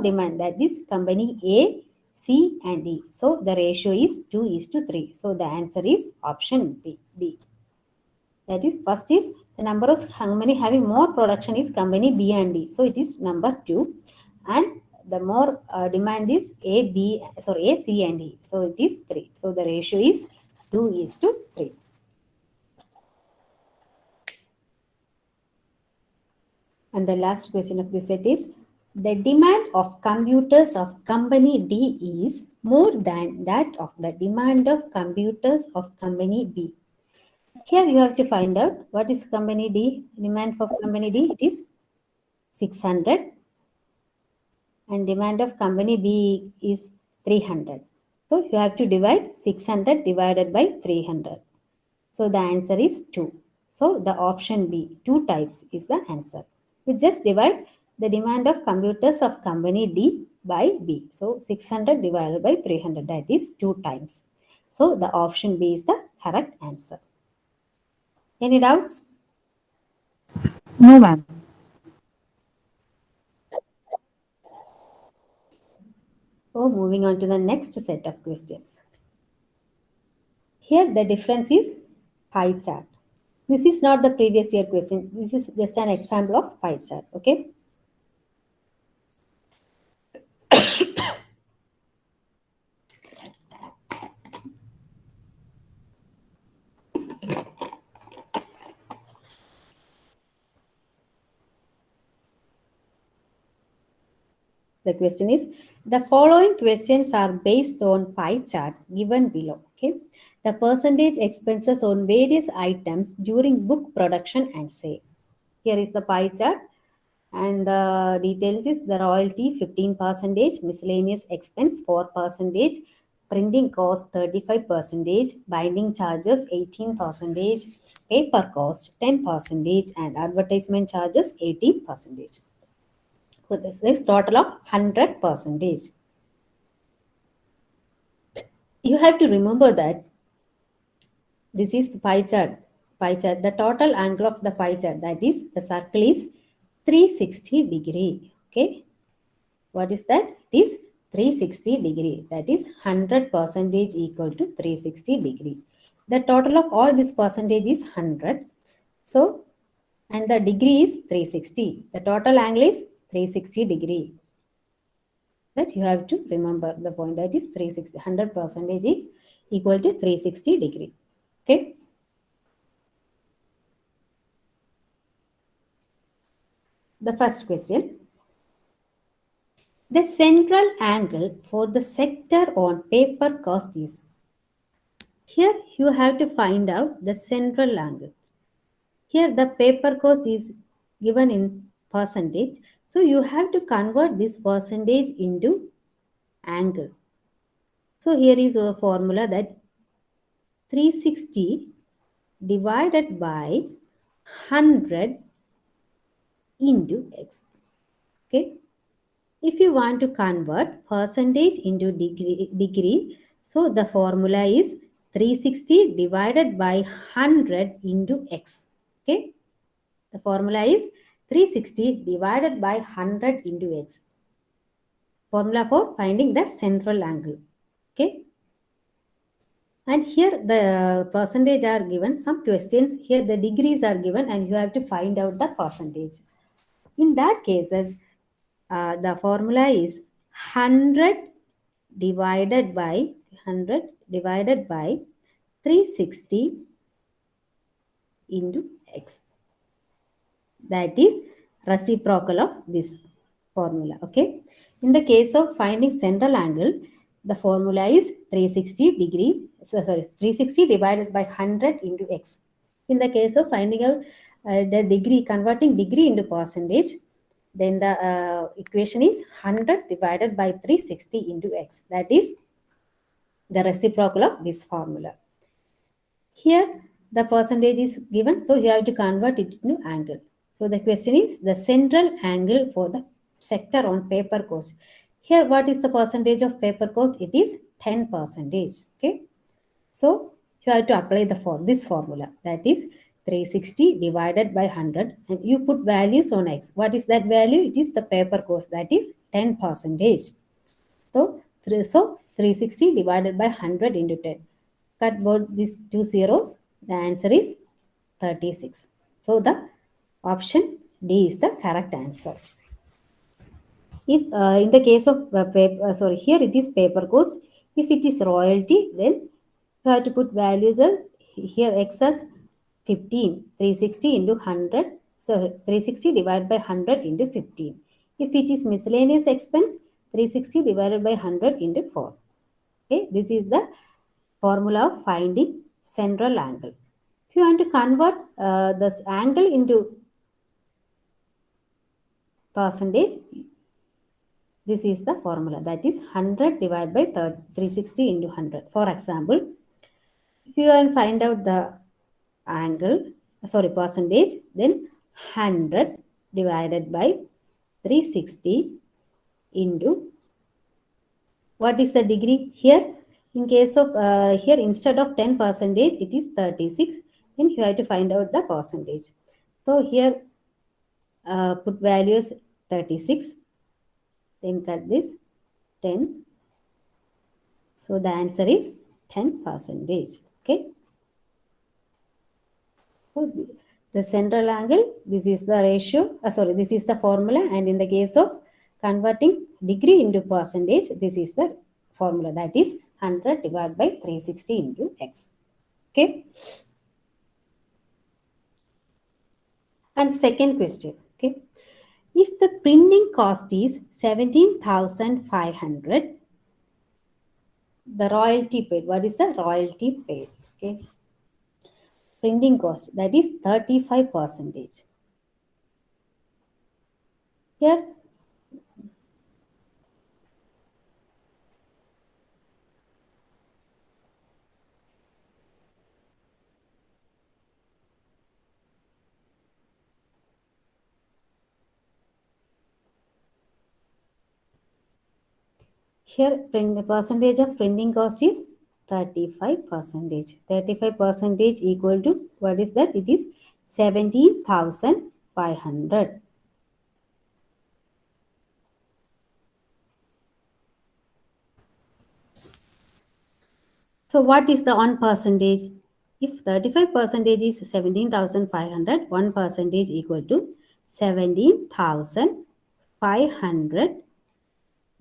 Speaker 2: demand, that is company A, C and D. So the ratio is 2:3. So the answer is option D. That is first is the number of company having more production is company B and D. So it is number 2. And the more demand is A, C and D. So it is 3. So the ratio is 2:3. And the last question of this set is, the demand of computers of company D is more than that of the demand of computers of company B. Here you have to find out what is company D. Demand for company D, it is 600 and demand of company B is 300. So you have to divide 600 divided by 300. So the answer is 2. So the option B, 2 types is the answer. We just divide the demand of computers of company D by B. So 600 divided by 300, that is 2 times. So the option B is the correct answer. Any doubts?
Speaker 3: No, ma'am.
Speaker 2: So moving on to the next set of questions. Here the difference is pie chart. This is not the previous year question. This is just an example of pie chart. Okay. The question is, the following questions are based on pie chart given below. Okay. The percentage expenses on various items during book production and sale. Here is the pie chart. And the details is the royalty 15%, miscellaneous expense 4%, printing cost 35%, binding charges 18%, paper cost 10%, and advertisement charges 18%. So this is total of 100%. You have to remember that this is the pie chart. The total angle of the pie chart, that is the circle is 360 degree. Okay. What is that? It is 360 degree. That is 100% equal to 360 degree. The total of all this percentage is 100. So, and the degree is 360. The total angle is 360 degree. That you have to remember the point, that is 360. 100% is equal to 360 degree. Okay. The first question. The central angle for the sector on paper cost is. Here you have to find out the central angle. Here the paper cost is given in percentage. So you have to convert this percentage into angle. So here is a formula that 360 divided by 100 into x. Okay. If you want to convert percentage into degree, so the formula is 360 divided by 100 into x. Okay. The formula is 360 divided by 100 into x. Formula for finding the central angle. Okay. And here the percentage are given. Some questions here the degrees are given and you have to find out the percentage. In that cases, the formula is 100 divided by 360 into x. That is reciprocal of this formula. Okay. In the case of finding central angle, the formula is 360 divided by 100 into x. In the case of finding out the degree, converting degree into percentage, then the equation is 100 divided by 360 into x. That is the reciprocal of this formula. Here the percentage is given, so you have to convert it into angle. So the question is the central angle for the sector on paper cost. Here what is the percentage of paper cost? It is 10%. Okay. So you have to apply this formula, that is 360 divided by 100 and you put values on x. What is that value? It is the paper cost, that is 10%. So 360 divided by 100 into 10. Cut both these two zeros. The answer is 36. So the option D is the correct answer. If in the case of here it is paper cost. If it is royalty, then you have to put values here x as 15. 360 into 100. So 360 divided by 100 into 15. If it is miscellaneous expense, 360 divided by 100 into 4. Okay, this is the formula of finding central angle. If you want to convert this angle into percentage, this is the formula, that is 100 divided by 360 into 100. For example, if you want to find out the percentage, then 100 divided by 360 into, what is the degree here? In case of here, instead of 10%, it is 36. Then you have to find out the percentage. So here put values 36. Then cut this 10. So the answer is 10%. Okay. So the central angle, this is the ratio. This is the formula. And in the case of converting degree into percentage, this is the formula, that is 100 divided by 360 into x. Okay. And second question. Okay. If the printing cost is 17,500, the royalty paid, what is the royalty paid? Okay. Printing cost, that is 35%. Here, the percentage of printing cost is 35%. 35% equal to, what is that? It is 17,500. So what is the 1%? If 35% is 17,500, 1% equal to 17,500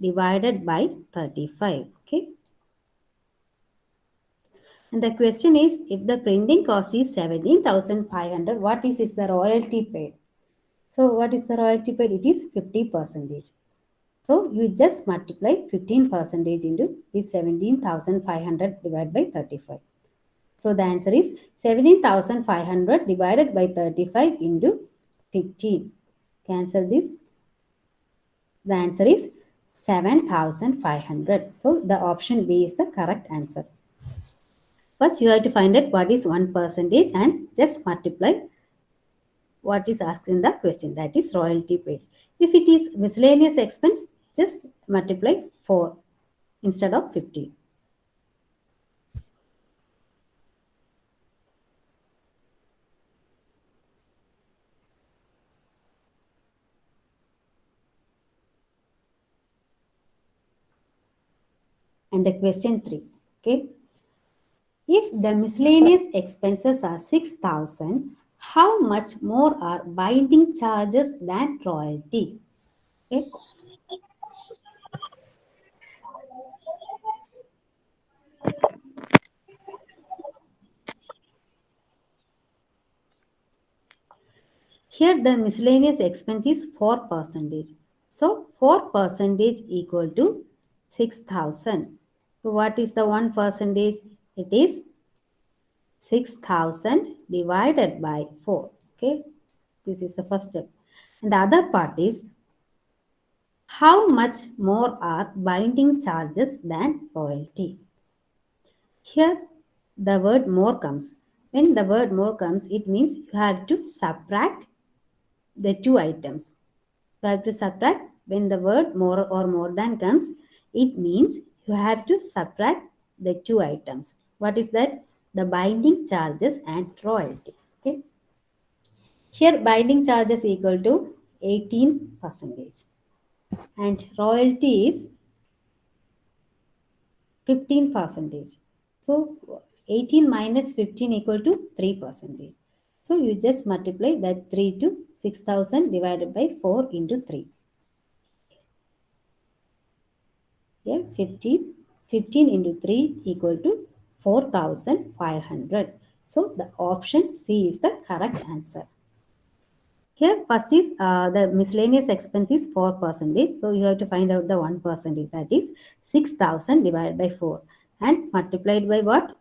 Speaker 2: divided by 35. Okay. And the question is, if the printing cost is 17,500, what is the royalty paid? So what is the royalty paid? It is 50%. So you just multiply 15% into this 17,500 divided by 35. So the answer is 17,500 divided by 35 into 15. Cancel this. The answer is 7,500. So the option B is the correct answer. First, you have to find out what is 1% and just multiply what is asked in the question, that is royalty paid. If it is miscellaneous expense, just multiply 4 instead of 50. And the question 3. Okay. If the miscellaneous expenses are 6,000, how much more are binding charges than royalty? Okay. Here the miscellaneous expense is 4%. So 4% equal to 6,000. So what is the 1%? It is 6,000 divided by 4. Okay. This is the first step. And the other part is, how much more are binding charges than royalty? Here the word more comes. When the word more comes, it means you have to subtract the two items. You have to subtract when the word more or more than comes. It means you have to subtract the two items. What is that? The binding charges and royalty. Okay. Here binding charges equal to 18% and royalty is 15%. So 18 minus 15 equal to 3%. So you just multiply that 3 to 6,000 divided by 4 into 3. Here 15 into 3 equal to 4,500. So the option C is the correct answer. Here first is the miscellaneous expense is 4%. So you have to find out the 1%, that is 6,000 divided by 4 and multiplied by what?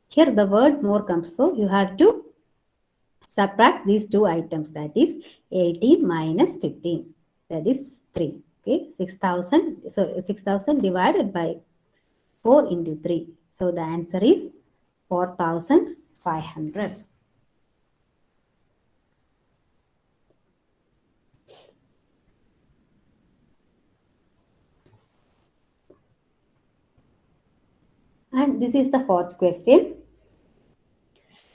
Speaker 2: Here the word more comes. So you have to subtract these two items, that is 18 minus 15, that is 3. Okay, 6,000. So 6,000 divided by 4 into 3. So the answer is 4,500. And this is the fourth question.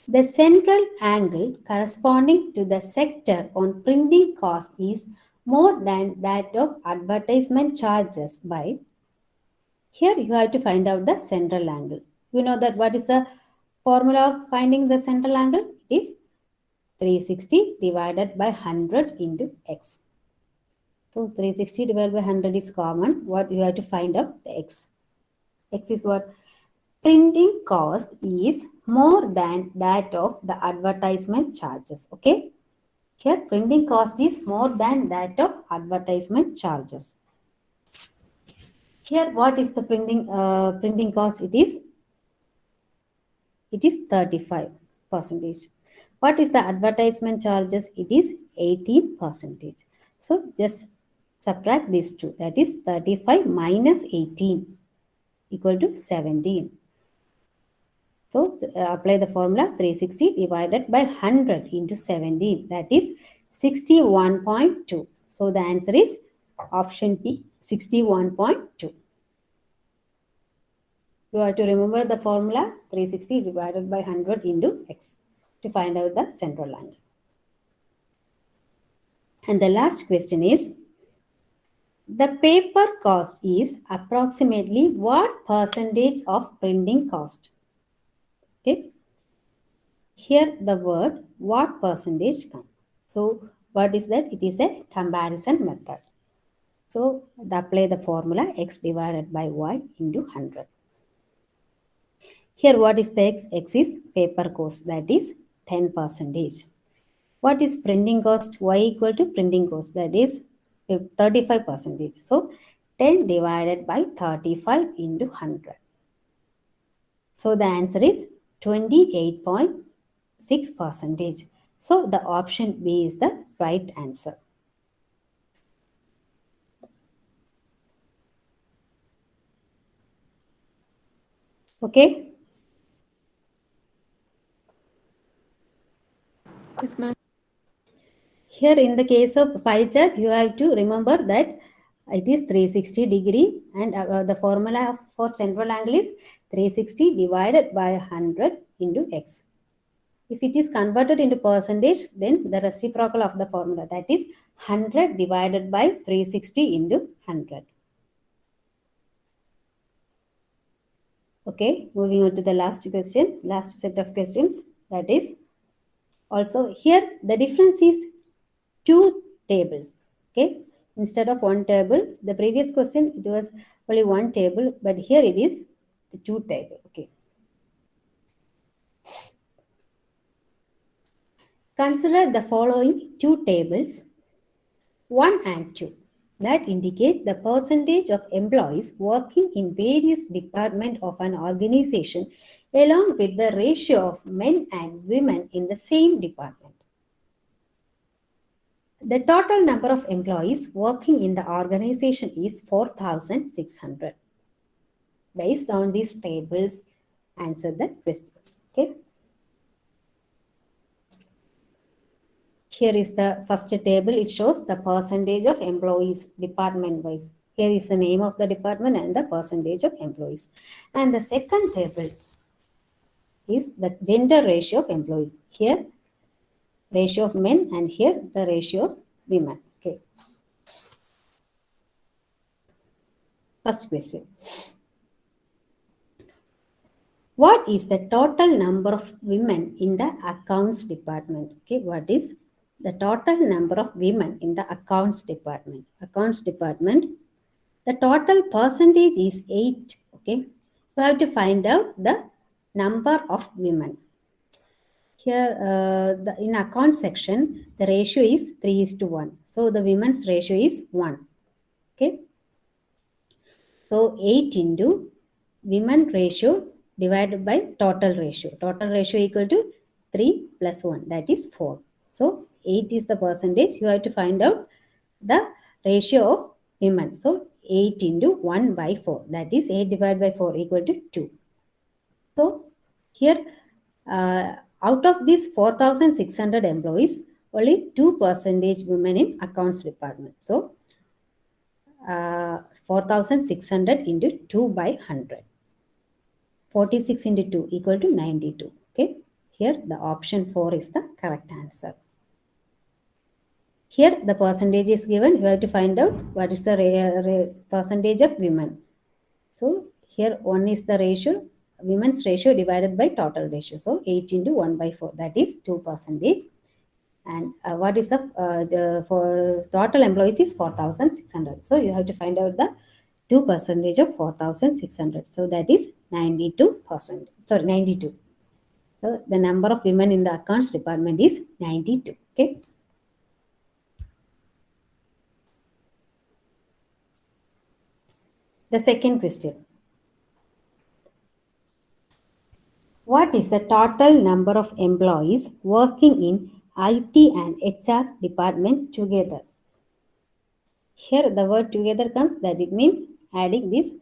Speaker 2: The central angle corresponding to the sector on printing cost is more than that of advertisement charges by. Here you have to find out the central angle. You know that what is the formula of finding the central angle? It is 360 divided by 100 into x. So 360 divided by 100 is common. What you have to find out? The x. X is what? Printing cost is more than that of the advertisement charges. Okay. Here printing cost is more than that of advertisement charges. Here what is the printing cost? It is 35%. What is the advertisement charges? It is 18%. So just subtract these two. That is 35 minus 18 equal to 17. So apply the formula 360 divided by 100 into 17. That is 61.2. So the answer is option B, 61.2. You have to remember the formula 360 divided by 100 into x to find out the central angle. And the last question is, The paper cost is approximately what percentage of printing cost? Okay. Here the word what percentage comes. So what is that? It is a comparison method. So apply the formula x divided by y into 100. Here what is the x? X is paper cost, that is 10%. What is printing cost? Y equal to printing cost, that is 35%. So 10 divided by 35 into 100. So the answer is 28.6%. So the option B is the right answer. Okay.
Speaker 3: Yes, ma'am.
Speaker 2: Here in the case of pie chart, you have to remember that it is 360 and the formula for central angle is 360 divided by 100 into x. If it is converted into percentage, then the reciprocal of the formula, that is 100 divided by 360 into 100. Okay, moving on to the last question, last set of questions. That is also here the difference is two tables. Okay, instead of one table, the previous question it was only one table, but here it is the two table. Okay, consider the following two tables, 1 and 2, that indicate the percentage of employees working in various departments of an organization along with the ratio of men and women in the same department. The total number of employees working in the organization is 4,600. Based on these tables, answer the questions. Okay. Here is the first table. It shows the percentage of employees department wise. Here is the name of the department and the percentage of employees. And the second table is the gender ratio of employees. Here, ratio of men, and here the ratio of women. Okay. First question. What is the total number of women in the accounts department? Okay, what is the total number of women in the accounts department? Accounts department, the total percentage is 8. Okay, you have to find out the number of women. Here, in account section, the ratio is 3:1. So the women's ratio is 1. Okay, so 8 into women ratio divided by total ratio. Total ratio equal to 3 plus 1, that is 4. So 8 is the percentage. You have to find out the ratio of women. So 8 into 1 by 4, that is 8 divided by 4 equal to 2. So here, out of these 4,600 employees, only 2% women in accounts department. So 4,600 into 2 by 100. 46 into 2 equal to 92. Okay. Here the option 4 is the correct answer. Here the percentage is given. You have to find out what is the percentage of women. So here 1 is the ratio, women's ratio divided by total ratio. So 8 into 1 by 4, that is 2%. And what is the for total employees is 4,600. So you have to find out the 2% of 4,600. So that is 92%. Sorry, 92. So the number of women in the accounts department is 92. Okay. The second question. What is the total number of employees working in IT and HR department together? Here the word together comes, that it means adding this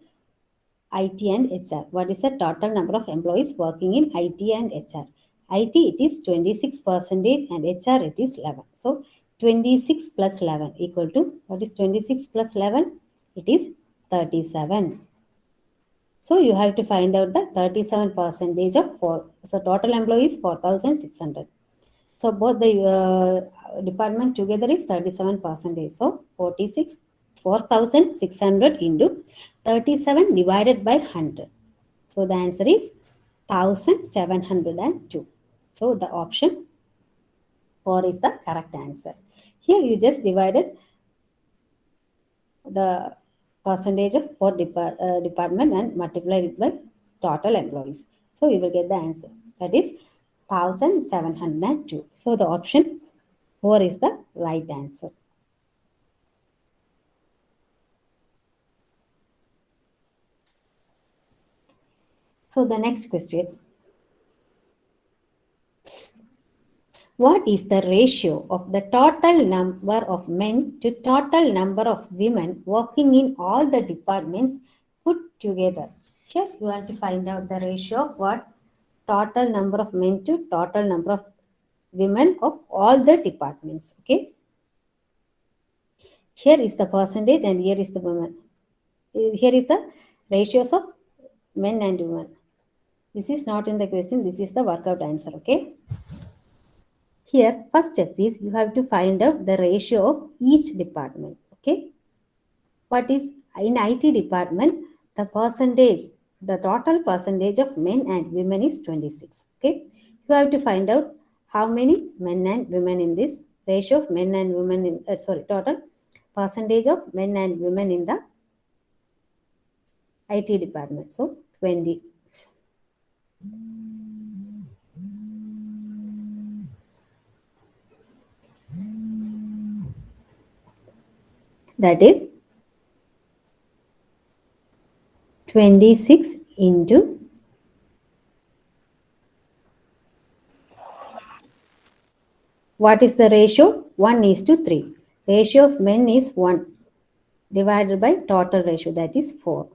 Speaker 2: IT and HR. What is the total number of employees working in IT and HR? IT it is 26% and HR it is 11. So 26 plus 11 equal to, what is 26 plus 11? It is 37. So you have to find out the 37% of 4. So total employees 4,600. So both the department together is 37%. So 46 4,600 into 37 divided by 100. So the answer is 1,702. So the option 4 is the correct answer. Here you just divided the percentage of department and multiply it by total employees. So you will get the answer. That is 1,702. So the option 4 is the right answer. So the next question. What is the ratio of the total number of men to total number of women working in all the departments put together? Here you have to find out the ratio of what total number of men to total number of women of all the departments. Okay. Here is the percentage and here is the women. Here is the ratios of men and women. This is not in the question. This is the workout answer. Okay. Here, first step is you have to find out the ratio of each department. Okay. What is in IT department, the percentage, the total percentage of men and women is 26. Okay. You have to find out how many men and women in this ratio of men and women in, total percentage of men and women in the IT department. So 20. That is 26 into what is the ratio? 1 is to 3. Ratio of men is 1 divided by total ratio, that is 4.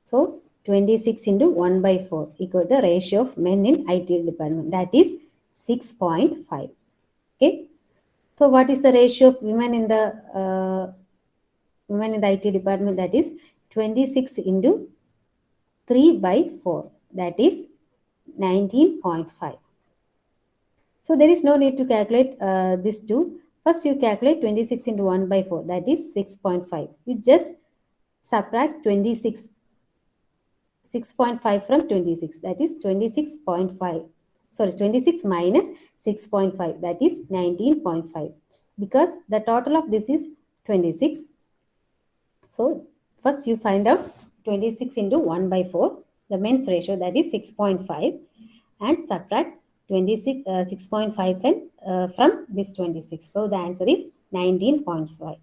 Speaker 2: So 26 into 1 by 4 equal to the ratio of men in IT department, that is 6.5. Okay. So what is the ratio of women in the IT department? That is 26 into 3 by 4, that is 19.5. So there is no need to calculate this 2. First you calculate 26 into 1 by 4, that is 6.5. You just subtract 26, 6.5 from 26, that is 26.5. Sorry, 26 minus 6.5, that is 19.5. Because the total of this is 26. So first you find out 26 into 1 by 4, the men's ratio, that is 6.5, and subtract 26, 6.5 from this 26. So the answer is 19.5.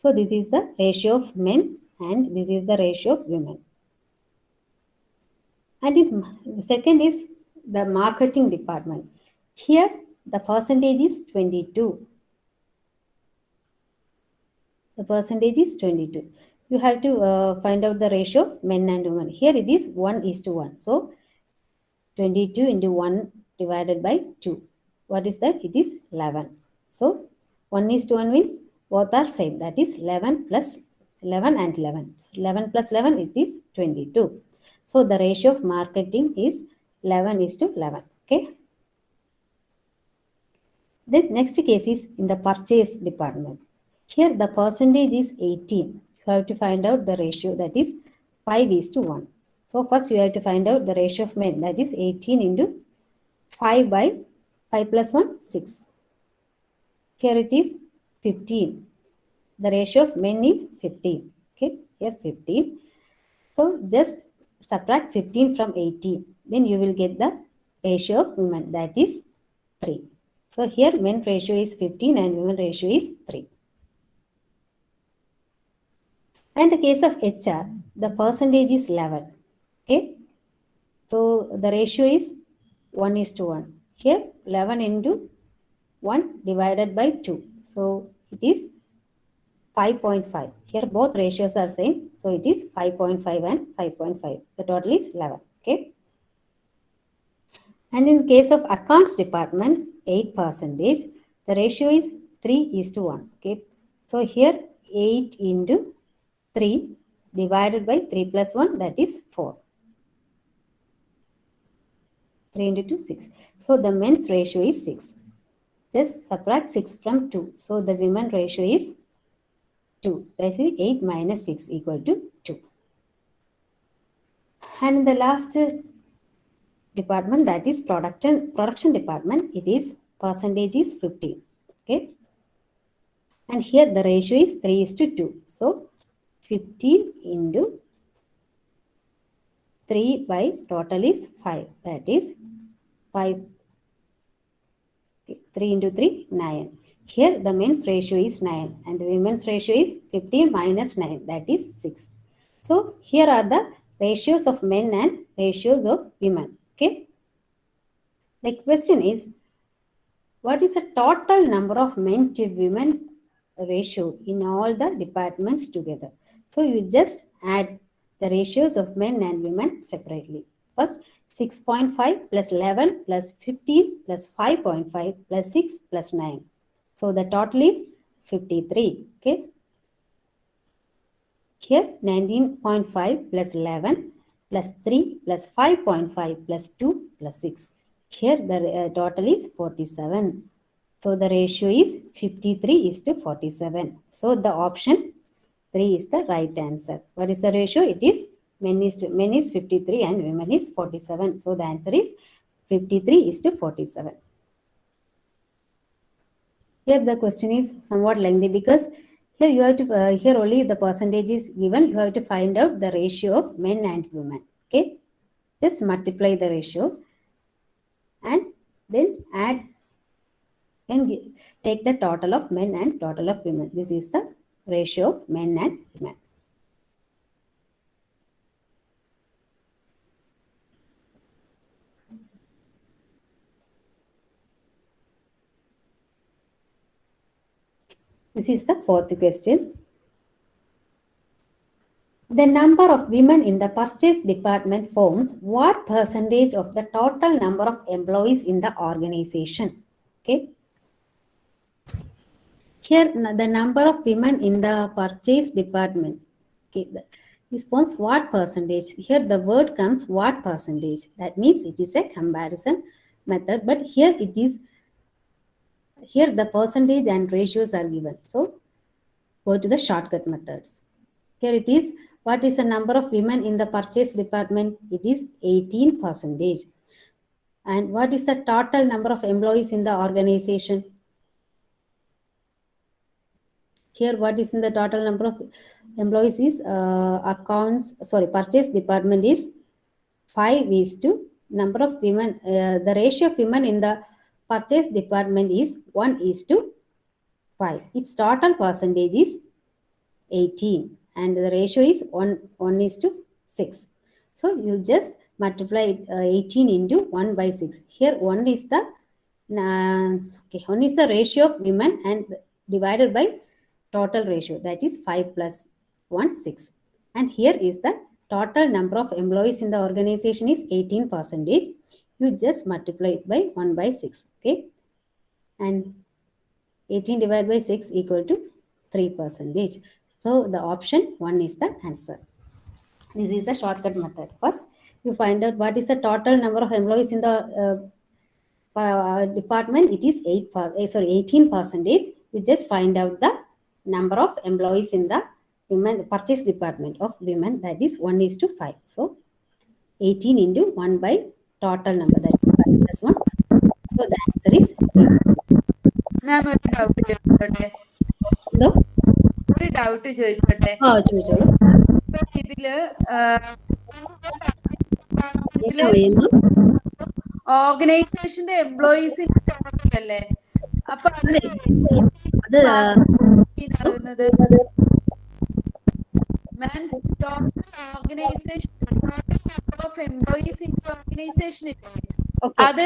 Speaker 2: So this is the ratio of men and this is the ratio of women. And the second is the marketing department. Here the percentage is 22. The percentage is 22. You have to find out the ratio of men and women. Here it is 1 is to 1. So 22 into 1 divided by 2. What is that? It is 11. So 1 is to 1 means both are same. That is 11 plus 11 and 11. So 11 plus 11, it is 22. So the ratio of marketing is 11 is to 11. Okay. Then next case is in the purchase department. Here the percentage is 18. You have to find out the ratio, that is 5 is to 1. So first you have to find out the ratio of men, that is 18 into 5 by 5 plus 1, 6. Here it is 15. The ratio of men is 15. Okay, here 15. So just subtract 15 from 18. Then you will get the ratio of women, that is 3. So here men ratio is 15 and women ratio is 3. And the case of HR, the percentage is 11. Okay. So the ratio is 1 is to 1. Here 11 into 1 divided by 2. So it is 5.5. Here both ratios are same. So it is 5.5 and 5.5. The total is 11. Okay. And in case of accounts department, 8%, the ratio is 3 is to 1. Okay. So here 8 into 3 divided by 3 plus 1, that is 4. 3 into 2, 6. So the men's ratio is 6. Just subtract 6 from 2. So the women ratio is 2. That is 8 minus 6 equal to 2. And the last department, that is production department, it is percentage is 15. Okay. And here the ratio is 3:2. So 15 into 3 by total is 5. That is 5. 3 into 3, 9. Here the men's ratio is 9 and the women's ratio is 15 minus 9, that is 6. So here are the ratios of men and ratios of women. Okay. The question is, what is the total number of men to women ratio in all the departments together? So you just add the ratios of men and women separately. First, 6.5 plus 11 plus 15 plus 5.5 plus 6 plus 9. So the total is 53. Okay. Here 19.5 plus 11 plus 3 plus 5.5 plus 2 plus 6. Here the total is 47. So the ratio is 53:47. So the option 3 is the right answer. What is the ratio? It is men is 53 and women is 47. So the answer is 53:47. Here the question is somewhat lengthy because here you have to here only the percentage is given. You have to find out the ratio of men and women. Okay, just multiply the ratio and then add and take the total of men and total of women. This is the ratio of men and women. This is the fourth question. The number of women in the purchase department forms what percentage of the total number of employees in the organization? Okay. Here, the number of women in the purchase department. Okay. This forms what percentage? Here, the word comes what percentage. That means it is a comparison method, but here it is. Here, the percentage and ratios are given. So, go to the shortcut methods. Here it is. What is the number of women in the purchase department? It is 18%. And what is the total number of employees in the organization? Here, what is in the total number of employees is purchase department is 5:, number of women, the ratio of women in the purchase department is 1:5. Its total percentage is 18 and the ratio is 1:6. So you just multiply 18 into 1/6. Here 1 is the 1 is the ratio of women and divided by total ratio, that is 5 plus 1, 6. And here is the total number of employees in the organization is 18%. You just multiply it by 1/6. Okay. And 18 divided by 6 equal to 3%. So the option 1 is the answer. This is the shortcut method. First, you find out what is the total number of employees in the department. It is 18%. You just find out the number of employees in the women purchase department of women, that is 1:5. So 18 into 1 by total number, that is 5 plus 1. So the answer is 8.
Speaker 3: Ma'am, ഒരു doubt ചോദിച്ചോട്ടെ?
Speaker 2: എന്തോ
Speaker 3: ഒരു doubt ചോദിച്ചോട്ടെ?
Speaker 2: ചോദിച്ചോളൂ.
Speaker 3: ഇപ്പൊ ഇതില് ഓർഗനൈസേഷന്റെ എംപ്ലോയീസിന്റെ അല്ലേ? അപ്പൊ അത് ആകുന്നത് organisation of employees in organisation ഇല്ലേ, അത്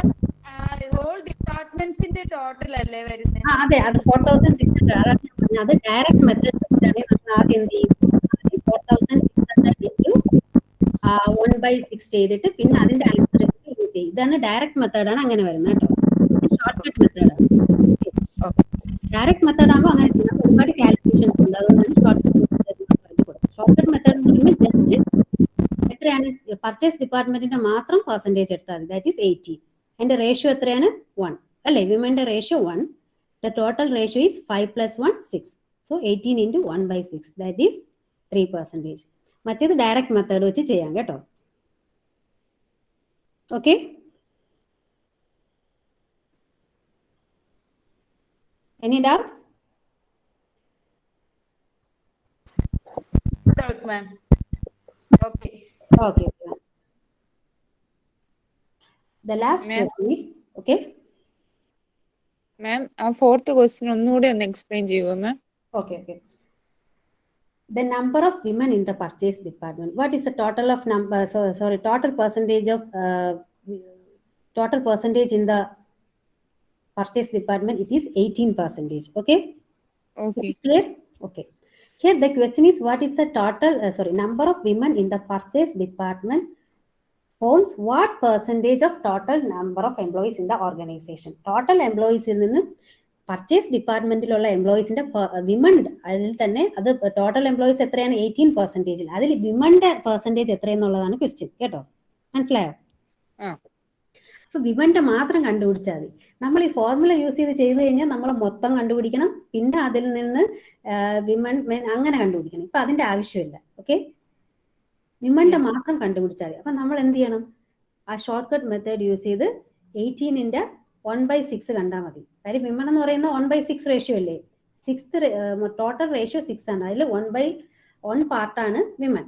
Speaker 3: ഹോൾ ഡിപ്പാർട്ട്മെന്റ്സിന്റെ ടോട്ടൽ അല്ലേ വരുന്നത്?
Speaker 2: അതെ, അത് 4600. അതാണ് ഞാൻ പറഞ്ഞത്. അത് ഡയറക്റ്റ് മെത്തേഡ് വെച്ചിട്ടാണെങ്കിൽ നമ്മൾ ആദ്യം എന്ത് ചെയ്യും, 4600 ഇൻറ്റു 1/6 ചെയ്തിട്ട് പിന്നെ അതിന്റെ ആൻസർ യൂസ് ചെയ്യും. ഇതാണ് ഡയറക്റ്റ് മെത്തേഡാണ് അങ്ങനെ വരുന്നത് കേട്ടോ. ഷോർട്ട് കട്ട് മെത്തേഡാണ്. ഡയറക്റ്റ് മെത്തേഡ് ആകുമ്പോൾ അങ്ങനെ ചെയ്യാം, ഒരുപാട് കാൽക്കുലേഷൻസ് ഉണ്ട്, അതുകൊണ്ടാണ് ഷോർട്ട് കട്ട് മെത്തേഡ് പറഞ്ഞു കൊടുക്കുന്നത്. ഷോർട്ട് കട്ട് മെത്തേഡ് എന്ന് പറയുമ്പോൾ ജസ്റ്റ് എത്രയാണ് പർച്ചേസ് ഡിപ്പാർട്ട്മെന്റിന്റെ മാത്രം പെർസെന്റേജ് എടുത്താൽ മതി, ദാറ്റ് ഈസ് 80. അതിന്റെ റേഷ്യോ എത്രയാണ്? 1 അല്ലേ? വിമന്റെ ratio 1. The total ratio is 5 plus 1, 6. So 18 into 1 by 6, that is 3%. മറ്റേത് ഡയറക്റ്റ് മെത്തേഡ് വെച്ച് ചെയ്യാം കേട്ടോ. Okay, any doubts?
Speaker 3: Doubt, ma'am. Okay.
Speaker 2: Okay. The last
Speaker 4: Ma'am.
Speaker 2: question is, okay.
Speaker 4: മാം ആ ഫോർത്ത് ക്വസ്റ്റ്യൻ ഒന്നുകൂടി ഒന്ന് എക്സ്പ്ലെയിൻ ചെയ്യുമോ മാം?
Speaker 2: Okay. The number of women in the purchase department. What is the total of number? Total percentage of total percentage in the purchase department. It is 18%. Okay.
Speaker 4: Okay.
Speaker 2: Clear? Okay. Here the question is, what is the total? Number of women in the purchase department forms what percentage of total number of employees in the organization? Total employees in the purchase ഡിപ്പാർട്ട്മെന്റിലുള്ള എംപ്ലോയീസിന്റെ women അതിൽ തന്നെ അത് total employees എത്രയാണ്? 18%. അതിൽ വിമന്റെ percentage എത്രയെന്നുള്ളതാണ് question കേട്ടോ. മനസ്സിലായോ? അപ്പൊ വിമന്റെ മാത്രം കണ്ടുപിടിച്ചാൽ മതി. നമ്മൾ ഈ ഫോർമുല യൂസ് ചെയ്ത് കഴിഞ്ഞാൽ നമ്മൾ മൊത്തം കണ്ടുപിടിക്കണം, പിന്നെ അതിൽ നിന്ന് വിമൻ മെൻ അങ്ങനെ കണ്ടുപിടിക്കണം. ഇപ്പൊ അതിന്റെ ആവശ്യമില്ല. ഓക്കെ, വിമന്റെ മാത്രം കണ്ടുപിടിച്ചാൽ മതി. അപ്പൊ നമ്മൾ എന്ത് ചെയ്യണം? ആ ഷോർട്ട് കട്ട് മെത്തേഡ് യൂസ് ചെയ്ത് 18 1/6 കണ്ടാൽ മതി. കാര്യം വിമൺ എന്ന് പറയുന്ന 1/6 റേഷ്യോ അല്ലേ? 6th ടോട്ടൽ റേഷ്യോ 6 ആണ്. അതിൽ 1/1 പാർട്ടാണ് വിമൻ.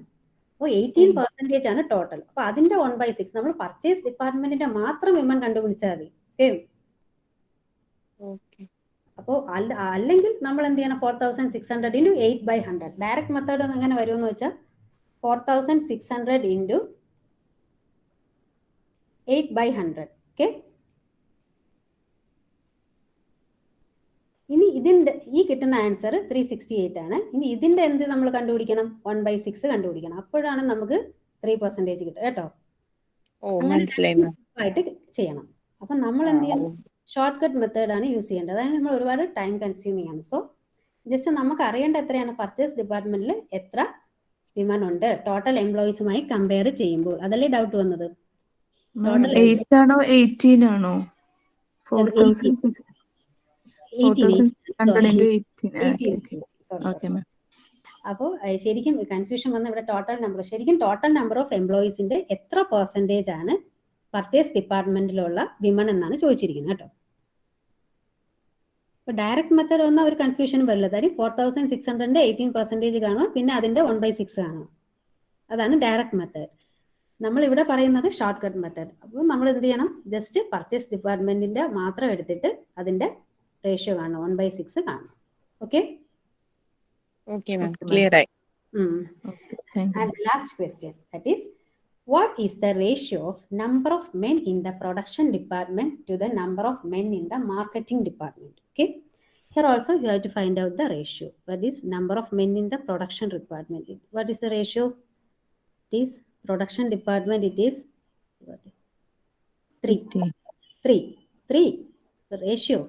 Speaker 2: അപ്പോൾ 18% ആണ് ടോട്ടൽ. അപ്പൊ അതിന്റെ 1/6 നമ്മൾ പർച്ചേസ് ഡിപ്പാർട്ട്മെന്റിന്റെ മാത്രം വിമൻ കണ്ടുപിടിച്ചാൽ മതി.
Speaker 4: ഓക്കെ.
Speaker 2: അപ്പോൾ അല്ലെങ്കിൽ നമ്മൾ എന്ത് ചെയ്യണം? 4600 into 8/100. ഡയറക്റ്റ് മെത്തേഡ് എങ്ങനെ വരുമെന്ന് വെച്ചാൽ 4600 into 8/100. ഓക്കെ, ഇനി ഇതിന്റെ ഈ കിട്ടുന്ന ആൻസർ 368 ആണ്. ഇനി ഇതിന്റെ എന്ത് നമ്മൾ കണ്ടുപിടിക്കണം? 1/6 കണ്ടുപിടിക്കണം. അപ്പോഴാണ് നമുക്ക് 3% കിട്ടുക കേട്ടോ. ആയിട്ട് ചെയ്യണം. അപ്പൊ നമ്മൾ എന്ത് ചെയ്യണം? ഷോർട്ട് കട്ട് മെത്തേഡാണ് യൂസ് ചെയ്യേണ്ടത്. അതായത് നമ്മൾ ഒരുപാട് ടൈം കൺസ്യൂമിംഗ് ആണ്. സോ ജസ്റ്റ് നമുക്ക് അറിയേണ്ട എത്രയാണ് പർച്ചേസ് ഡിപ്പാർട്ട്മെന്റിൽ എത്ര വിമൻ ഉണ്ട് ടോട്ടൽ എംപ്ലോയീസുമായി കമ്പയർ ചെയ്യുമ്പോൾ. അതല്ലേ ഡൗട്ട് വന്നത്?
Speaker 5: 8 ആണോ 18 ആണോ?
Speaker 2: 18. അപ്പോൾ ശരിക്കും കൺഫ്യൂഷൻ വന്ന ഇവിടെ ടോട്ടൽ നമ്പർ. ശരിക്കും ടോട്ടൽ നമ്പർ ഓഫ് എംപ്ലോയീസിന്റെ എത്ര പെർസെന്റേജ് ആണ് പർച്ചേസ് ഡിപ്പാർട്ട്മെന്റിലുള്ള വിമൺ എന്നാണ് ചോദിച്ചിരിക്കുന്നത് കേട്ടോ. ഇപ്പൊ ഡയറക്റ്റ് മെത്തേഡ് വന്ന ഒരു കൺഫ്യൂഷനും വരില്ല. കാര്യം 4600 18% കാണുക, പിന്നെ അതിന്റെ 1/6 കാണുക. അതാണ് ഡയറക്റ്റ് മെത്തേഡ്. നമ്മൾ ഇവിടെ പറയുന്നത് ഷോർട്ട് കട്ട് മെത്തേഡ്. അപ്പോൾ നമ്മൾ എന്ത് ചെയ്യണം? ജസ്റ്റ് പർച്ചേസ് ഡിപ്പാർട്ട്മെന്റിന്റെ മാത്രം എടുത്തിട്ട് അതിന്റെ റേഷ്യോ കാണണം, 1/6 കാണണം. ഓക്കെ,
Speaker 4: ക്ലിയർ ആയി.
Speaker 2: And the last question, that is, what is the ratio of number of men in the production department to the number of men in the marketing department? Okay, here also you have to find out the ratio. What is number of men in the production department? What is the ratio? This production department, it is 3. The ratio.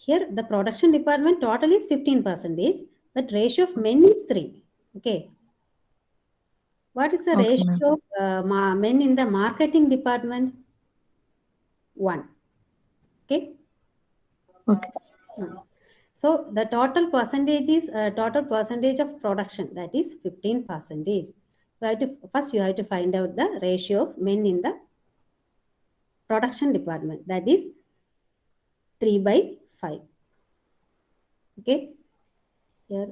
Speaker 2: Here the production department total is 15%, but ratio of men is 3. Okay. What is the ratio of men in the marketing department? 1. Okay. So the total percentage is total percentage of production, that is 15%. First you have to find out the ratio of men in the production department, that is 3/5. Okay, here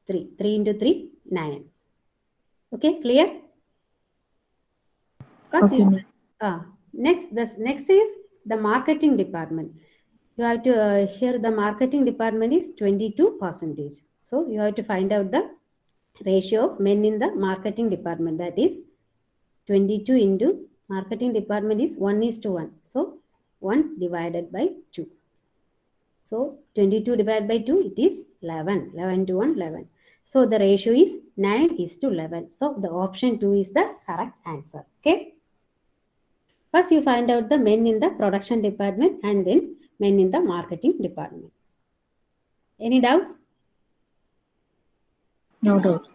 Speaker 2: 3 into 3 9. Okay, clear? First next is the marketing department. You have to here the marketing department is 22%. So you have to find out the ratio of men in the marketing department, that is 22 into marketing department is 1:1. So 1 divided by 2. So 22 divided by 2, it is 11. 11 to 1, 11. So the ratio is 9:11. So the option 2 is the correct answer. Okay. First you find out the men in the production department and then men in the marketing department. Any doubts?
Speaker 5: No doubts.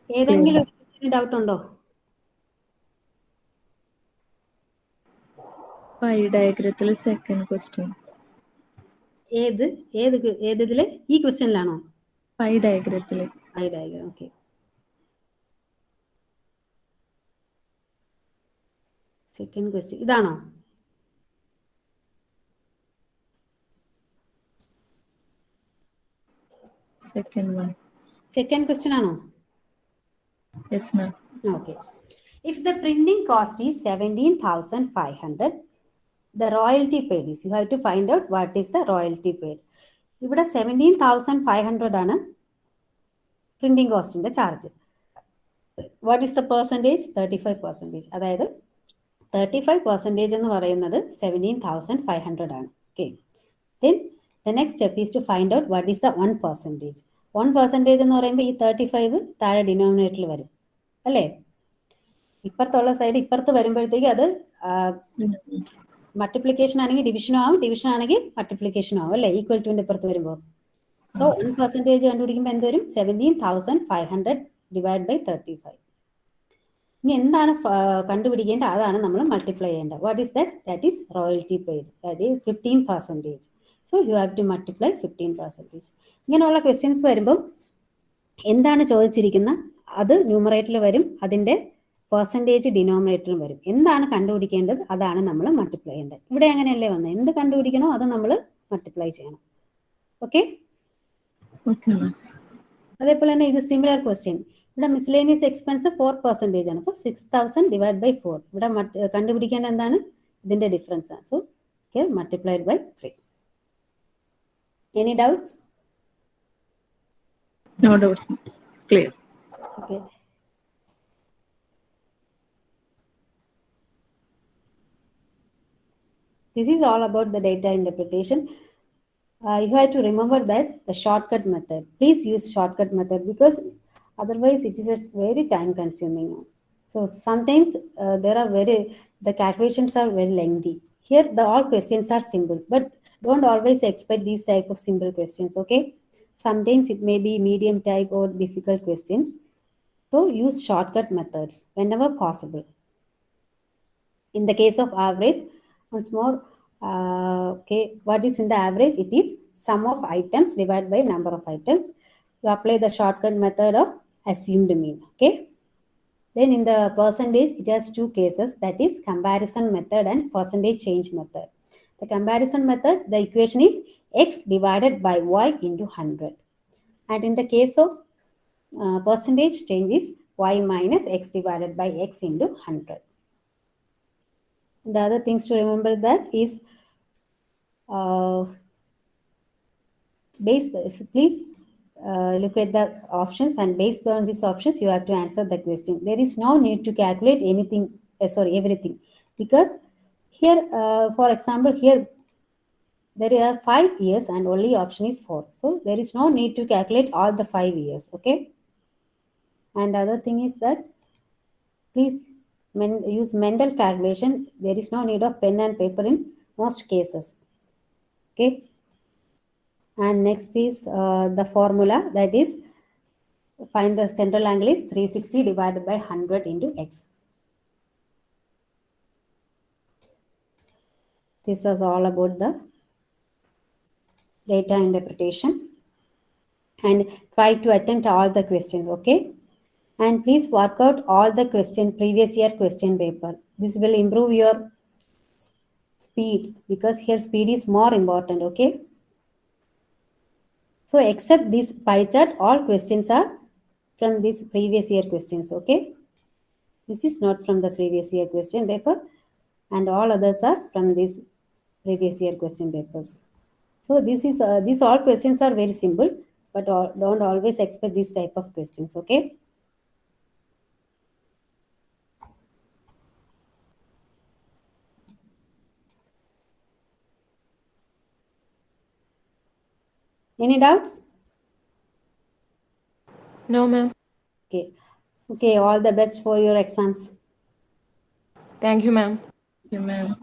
Speaker 2: ഏതെങ്കിലും doubt ഉണ്ടോ?
Speaker 5: Pie ഡയഗ്രത്തിൽ second question.
Speaker 2: ഏത് ഏത് ഏതില് ഈ ക്വസ്റ്റ്യനിലാണോ?
Speaker 5: Pie ഡയഗ്രത്തില്.
Speaker 2: I diagram. Okay. Second question ഇതാണോ?
Speaker 5: Second one.
Speaker 2: സെക്കൻഡ് ക്വസ്റ്റ്യൻ ആണോ?
Speaker 5: Yes ma'am.
Speaker 2: Okay. If the printing cost is 17,500, the royalty paid is, you have to find out what is the royalty paid. ഇവിടെ 17,500 ആണ് printing കോസ്റ്റിന്റെ charge. What is the percentage? 35%. അതായത് 35% എന്ന് പറയുന്നത് 17,500 ആണ്. Okay. Then the next step is to find out what is the 1%. 1% എന്ന് പറയുമ്പോൾ ഈ 35 താഴെ ഡിനോമിനേറ്ററിൽ വരും അല്ലേ? ഇപ്പുറത്തുള്ള സൈഡ് ഇപ്പുറത്ത് വരുമ്പോഴത്തേക്ക് അത് മൾട്ടിപ്ലിക്കേഷൻ ആണെങ്കിൽ ഡിവിഷനും ആവും, ഡിവിഷൻ ആണെങ്കിൽ മൾട്ടിപ്ലിക്കേഷനും ആവും അല്ലേ? ഈക്വൽ ടുവിന്റെ ഇപ്പുറത്ത് വരുമ്പോൾ. സോ 1% കണ്ടുപിടിക്കുമ്പോൾ എന്ത് വരും? 17,500 ഡിവൈഡ് ബൈ 35. ഇനി എന്താണ് കണ്ടുപിടിക്കേണ്ടത്? അതാണ് നമ്മൾ മൾട്ടിപ്ലൈ ചെയ്യേണ്ടത്. What is that? That is royalty paid, that is 15%. So you have to multiply 15%. ഇങ്ങനെയുള്ള ക്വസ്റ്റ്യൻസ് വരുമ്പം എന്താണ് ചോദിച്ചിരിക്കുന്നത് അത് ന്യൂമറേറ്ററിൽ വരും, അതിൻ്റെ പെർസെൻറ്റേജ് ഡിനോമിനേറ്ററിലും വരും. എന്താണ് കണ്ടുപിടിക്കേണ്ടത് അതാണ് നമ്മൾ മൾട്ടിപ്ലൈ ചെയ്യേണ്ടത്. ഇവിടെ അങ്ങനെയല്ലേ വന്നത്? എന്ത് കണ്ടുപിടിക്കണോ അത് നമ്മൾ മൾട്ടിപ്ലൈ ചെയ്യണം. ഓക്കെ. അതേപോലെ തന്നെ ഇത് സിമിലർ ക്വസ്റ്റ്യൻ. ഇവിടെ മിസ്ലേനിയസ് എക്സ്പെൻസ് 4% ആണ്. അപ്പോൾ 6,000 ഡിവൈഡ് ബൈ 4. ഇവിടെ കണ്ടുപിടിക്കേണ്ട എന്താണ്? ഇതിന്റെ ഡിഫറൻസ് ആണ്. So here multiplied by 3. Any doubts?
Speaker 5: No doubts. Clear.
Speaker 2: Okay. This is all about the data interpretation. You have to remember that the shortcut method. Please use shortcut method because otherwise it is a very time consuming. So sometimes the calculations are very lengthy. Here all questions are simple, but don't always expect these type of simple questions. Okay. Sometimes it may be medium type or difficult questions. So use shortcut methods whenever possible. In the case of average, once more, okay, what is in the average? It is sum of items divided by number of items. You apply the shortcut method of assumed mean. Okay. Then in the percentage, it has two cases, that is comparison method and percentage change method. The comparison method, the equation is x divided by y into 100. And in the case of percentage change is y minus x divided by x into 100. The other things to remember that is please look at the options, and based on these options you have to answer the question. There is no need to calculate anything, everything, because here for example here there are 5 years and only option is 4. So there is no need to calculate all the 5 years. Okay. And other thing is that please use mental calculation. There is no need of pen and paper in most cases. Okay. And next is the formula, that is find the central angle is 360 divided by 100 into x. This is all about the data interpretation, and try to attempt all the questions. Okay. And please work out all the previous year question paper. This will improve your speed, because here speed is more important. Okay. So except this pie chart, all questions are from this previous year questions. Okay. This is not from the previous year question paper, and all others are from this previous year question papers. So these all questions are very simple, but don't always expect this type of questions. Okay. Any doubts?
Speaker 4: No, ma'am.
Speaker 2: Okay. Okay. All the best for your exams.
Speaker 4: Thank you, ma'am.
Speaker 5: Yeah, ma'am.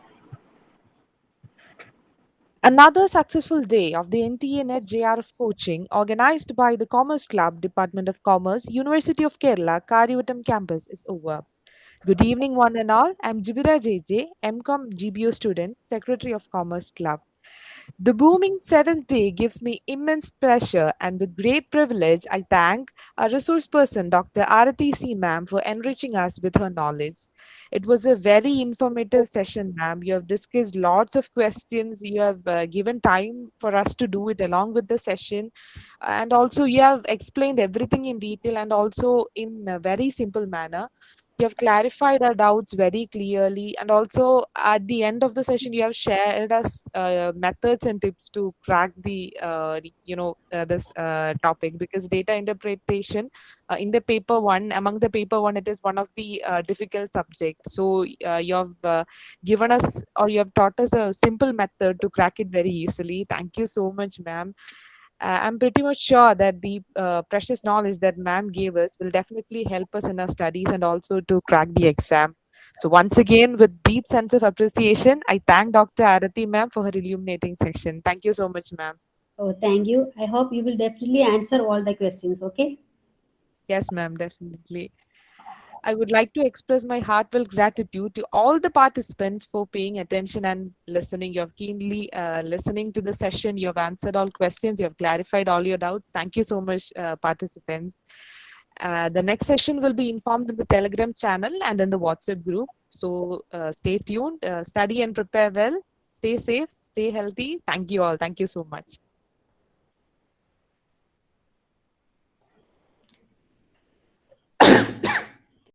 Speaker 6: Another successful day of the NTA NET JRF coaching organized by the Commerce Club, Department of Commerce, University of Kerala, Kariyvattam campus is over. Good evening, one and all. I'm Jibira JJ, MCOM GBO student, Secretary of Commerce Club. The booming seventh day gives me immense pleasure, and with great privilege, I thank our resource person, Dr. Arati C. Ma'am, for enriching us with her knowledge. It was a very informative session, ma'am. You have discussed lots of questions. You have given time for us to do it along with the session. And also, you have explained everything in detail and also in a very simple manner. You have clarified our doubts very clearly, and also at the end of the session you have shared us methods and tips to crack the this topic, because data interpretation in the paper one, among the paper one, it is one of the difficult subjects. So you have given us, or you have taught us a simple method to crack it very easily. Thank you so much, ma'am. I'm pretty much sure that the precious knowledge that ma'am gave us will definitely help us in our studies and also to crack the exam. So once again, with deep sense of appreciation, I thank Dr. Arati ma'am for her illuminating section. Thank you so much, ma'am.
Speaker 2: Oh, thank you. I hope you will definitely answer all the questions. Okay.
Speaker 6: Yes, ma'am, definitely. I would like to express my heartfelt gratitude to all the participants for paying attention and listening. You have keenly listening to the session. You have answered all questions. You have clarified all your doubts. Thank you so much, participants. The next session will be informed in the Telegram channel and in the WhatsApp group. So stay tuned, study and prepare well. Stay safe, stay healthy. Thank you all. Thank you so much.